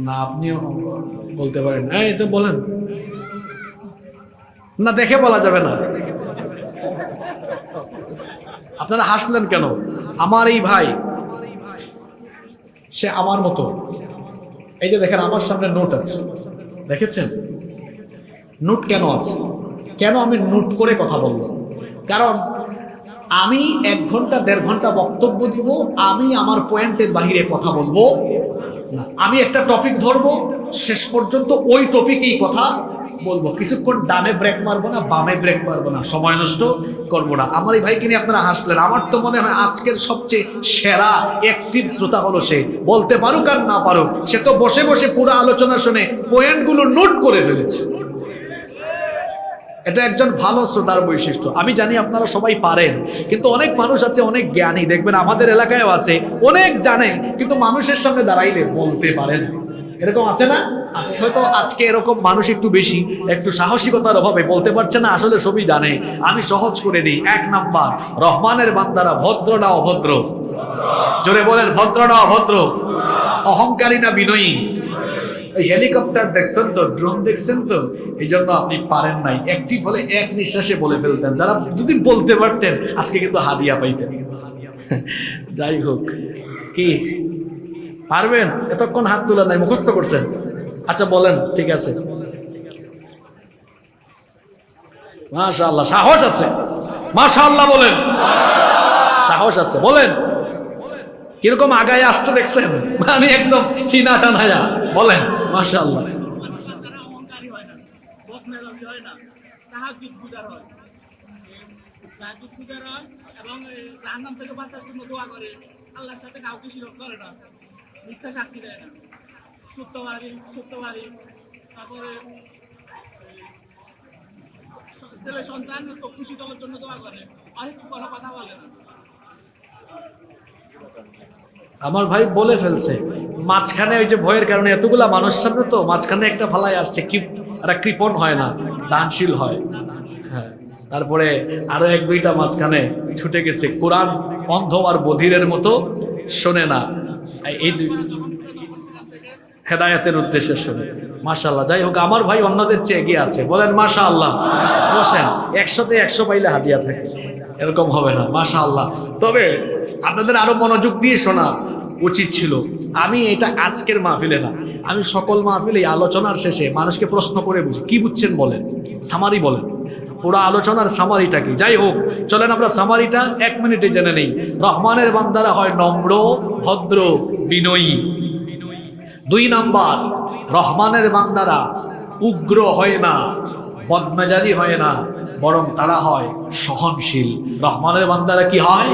Speaker 1: না আপনিও বলতে পারেন, এই তো বলেন না, দেখে বলা যাবে না। আপনারা হাসলেন কেন? আমার এই ভাই সে আমার মতো। এই যে দেখেন আমার সামনে নোট আছে, দেখেছেন নোট কেন আছে? কেন আমি নোট করে কথা বলবো? কারণ আমি 1 ঘন্টা 1.5 ঘন্টা বক্তব্য দিব, আমি আমার পয়েন্টের বাহিরে কথা বলবো না। আমি একটা টপিক ধরবো, শেষ পর্যন্ত ওই টপিকেই কথা বলবো। কিছুক্ষণ ডানে ব্রেক মারবো না, বামে ব্রেক মারবো না, সময় নষ্ট করবো না। আমার এই ভাইকে নিয়ে আপনারা হাসলেন। আমার তো মনে হয় আজকের সবচেয়ে সেরা অ্যাক্টিভ শ্রোতা হলো সে। বলতে পারুক আর না পারুক, সে তো বসে বসে পুরো আলোচনা শুনে পয়েন্টগুলো নোট করে ফেলেছে। এটা একজন ভালো শ্রোতার বৈশিষ্ট্য। আমি জানি আপনারা সবাই পারেন, কিন্তু অনেক মানুষ আছে অনেক জ্ঞানী, দেখবেন আমাদের এলাকায়ও আছে, অনেক জানে কিন্তু মানুষের সামনে দাঁড়াইলে বলতে পারেন। এরকম আছে না? আজকে হয়তো আজকে এরকম মানুষ একটু বেশি, একটু সাহসিকতার অভাবে বলতে পারছে না, আসলে সবই জানে। আমি সহজ করে দিই। 1 নাম্বার, রহমানের বান্দারা ভদ্র না অভদ্র? জোরে বলেন, ভদ্র না অভদ্র? অহংকারী না বিনয়ী? এই হেলিকপ্টার দেখছেন তো, ড্রোন দেখছেন তো, এই জন্য আপনি পারেন নাই। অ্যাক্টিভ হলে এক নিঃশ্বাসে বলে ফেলতেন। যারা যদি বলতে পারতেন আজকে কিন্তু হাদিয়া পাইতেন। যাই হোক, কি পারবেন? এতক্ষণ হাত তোলা নাই, মুখস্থ করছেন? আচ্ছা বলেন, ঠিক আছে। মাশাআল্লাহ, সাহস আছে। মাশাআল্লাহ বলেন, সাহস আছে। বলেন কিরকম আগায় আসছে দেখছেন, মানে একদম সিনা টানায়া। বলেন মাশাআল্লাহ।
Speaker 2: এবং জাহান্নাম থেকে বাঁচার জন্য দোয়া করে, আল্লাহর সাথে কাউকে শিরক করে না, মিথ্যা সাক্ষী দেয় না, সত্যবাদী, তারপরে ছেলে সন্তান চক্ষু শীতলের জন্য দোয়া করে, অনেক কোনো কথা বলে না।
Speaker 1: আমার ভাই বলে ফেলছে। মাঝখানে ওই যে ভয়ের কারণে এতগুলা মানুষ সামনে তো মাঝখানে একটা ফালাই আসছে, কি একটা কৃপণ হয় না, দানশীল হয়। হ্যাঁ, তারপরে আরো 1-2টা মাঝখানে ছুটে গেছে। কোরআন অন্ধ আর বধিরের মতো শোনে না, এই হেদায়েতের উদ্দেশ্যে শোনে। মাশাআল্লাহ। যাই হোক, আমার ভাই অন্যদের চেয়ে এগিয়ে আছে। বলেন মাশাআল্লাহ। বসেন, 100তে 100 পাইলে হাদিয়া থাকে, এরকম হবে না। মাশাআল্লাহ। তবে আপনাদের আরো মনোযোগ দিয়ে শোনা উচিত ছিল। আমি এটা আজকের মাহফিলে না, আমি সকল মাহফিলে আলোচনার শেষে মানুষকে প্রশ্ন করে বুঝি, কি বুঝছেন বলেন, সামারি বলেন, পুরো আলোচনার সামারিটা কি। যাই হোক, চলেন আমরা সামারিটা 1 মিনিটে জেনে নেই। রহমানের বান্দারা হয় নম্র, ভদ্র, বিনয়ী। 2 নাম্বার, রহমানের বান্দারা উগ্র হয় না, বদমেজাজি হয় না, বরং তারা হয় সহনশীল। রহমানের বান্দারা কি হয়?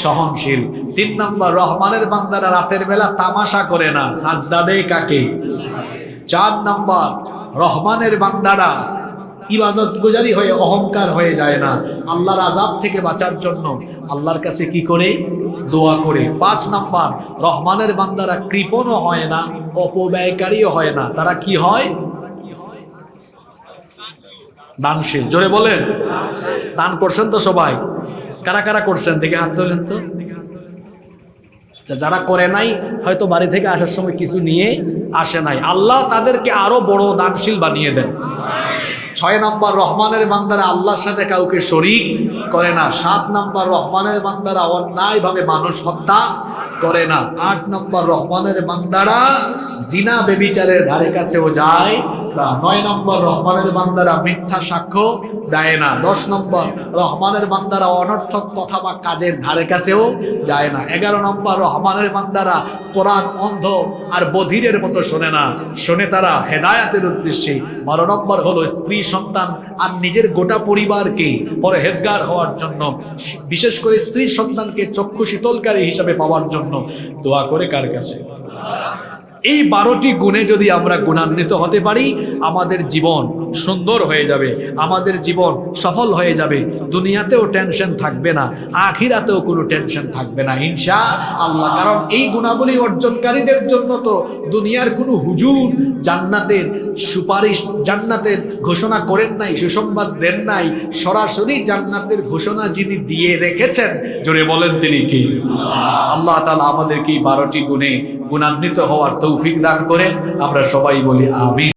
Speaker 1: সহনশীল। 3 নাম্বার, রহমানের বান্দারা রাতের বেলা তামাশা করে না, সাজদা দেয় কাকে? 4 নাম্বার, রহমানের বান্দারা ইবাদত গুজারি হয়ে অহংকার হয়ে যায় না, আল্লাহর আযাব থেকে বাঁচার জন্য আল্লাহর কাছে কি করে? দোয়া করে। 5 নাম্বার, রহমানের বান্দারা কৃপণও হয় না, অপব্যয়কারীও হয় না, তারা কি হয়? দানশীল। জোরে বলেন, দান করছেন তো সবাই? কারা কারা করছেন দেখে হাত তোলেন তো। যারা করে নাই হয়তো বাড়ি থেকে আসার সময় কিছু নিয়ে আসে নাই, আল্লাহ তাদেরকে আরো বড় দানশীল বানিয়ে দেন। 6 নাম্বার, রহমানের বান্দারা আল্লাহর সাথে কাউকে শরীক করে না। 7 নাম্বার, রহমানের বান্দারা অন্যায়ভাবে মানুষ হত্যা করে না। 8 নাম্বার, রহমানের বান্দারা জিনা বেবিচারের ধারে কাছেও যায় না। 9 নম্বর, রহমানের বান্দারা মিথ্যা সাক্ষ্য দেয় না। 10 নম্বর, রহমানের বান্দারা অনর্থক কথা বা কাজের ধারে কাছেও যায় না। 11 নম্বর, রহমানের বান্দারা কোরআন অন্ধ আর বধিরের মতো শোনে না, শোনে তারা হেদায়াতের উদ্দেশ্যে। 12 নম্বর হলো স্ত্রী, সন্তান আর নিজের গোটা পরিবারকে পরহেজগার হওয়ার জন্য, বিশেষ করে স্ত্রী সন্তানকে চক্ষু শীতলকারী হিসাবে পাওয়ার জন্য দোয়া করে কার কাছে? এই 12টি গুণে যদি আমরা গুণান্বিত হতে পারি, আমাদের জীবন সুন্দর হয়ে যাবে, আমাদের জীবন সফল হয়ে যাবে। দুনিয়াতেও টেনশন থাকবে না, আখিরাতেও কোনো টেনশন থাকবে না ইনশাআল্লাহ। কারণ এই গুণাবলী অর্জনকারীদের জন্য তো দুনিয়ার কোনো হুজুর জান্নাতের সুপারিশ, জান্নাতের ঘোষণা করেন নাই, সুসংবাদ দেন নাই। সরাসরি জান্নাতের ঘোষণা যিনি দিয়ে রেখেছেন, জোরে বলেন তিনি কি? আল্লাহ তাআলা আমাদেরকে এই 12টি গুণে গুণান্বিত হওয়ার তৌফিক দান করেন। আমরা সবাই বলি আমিন।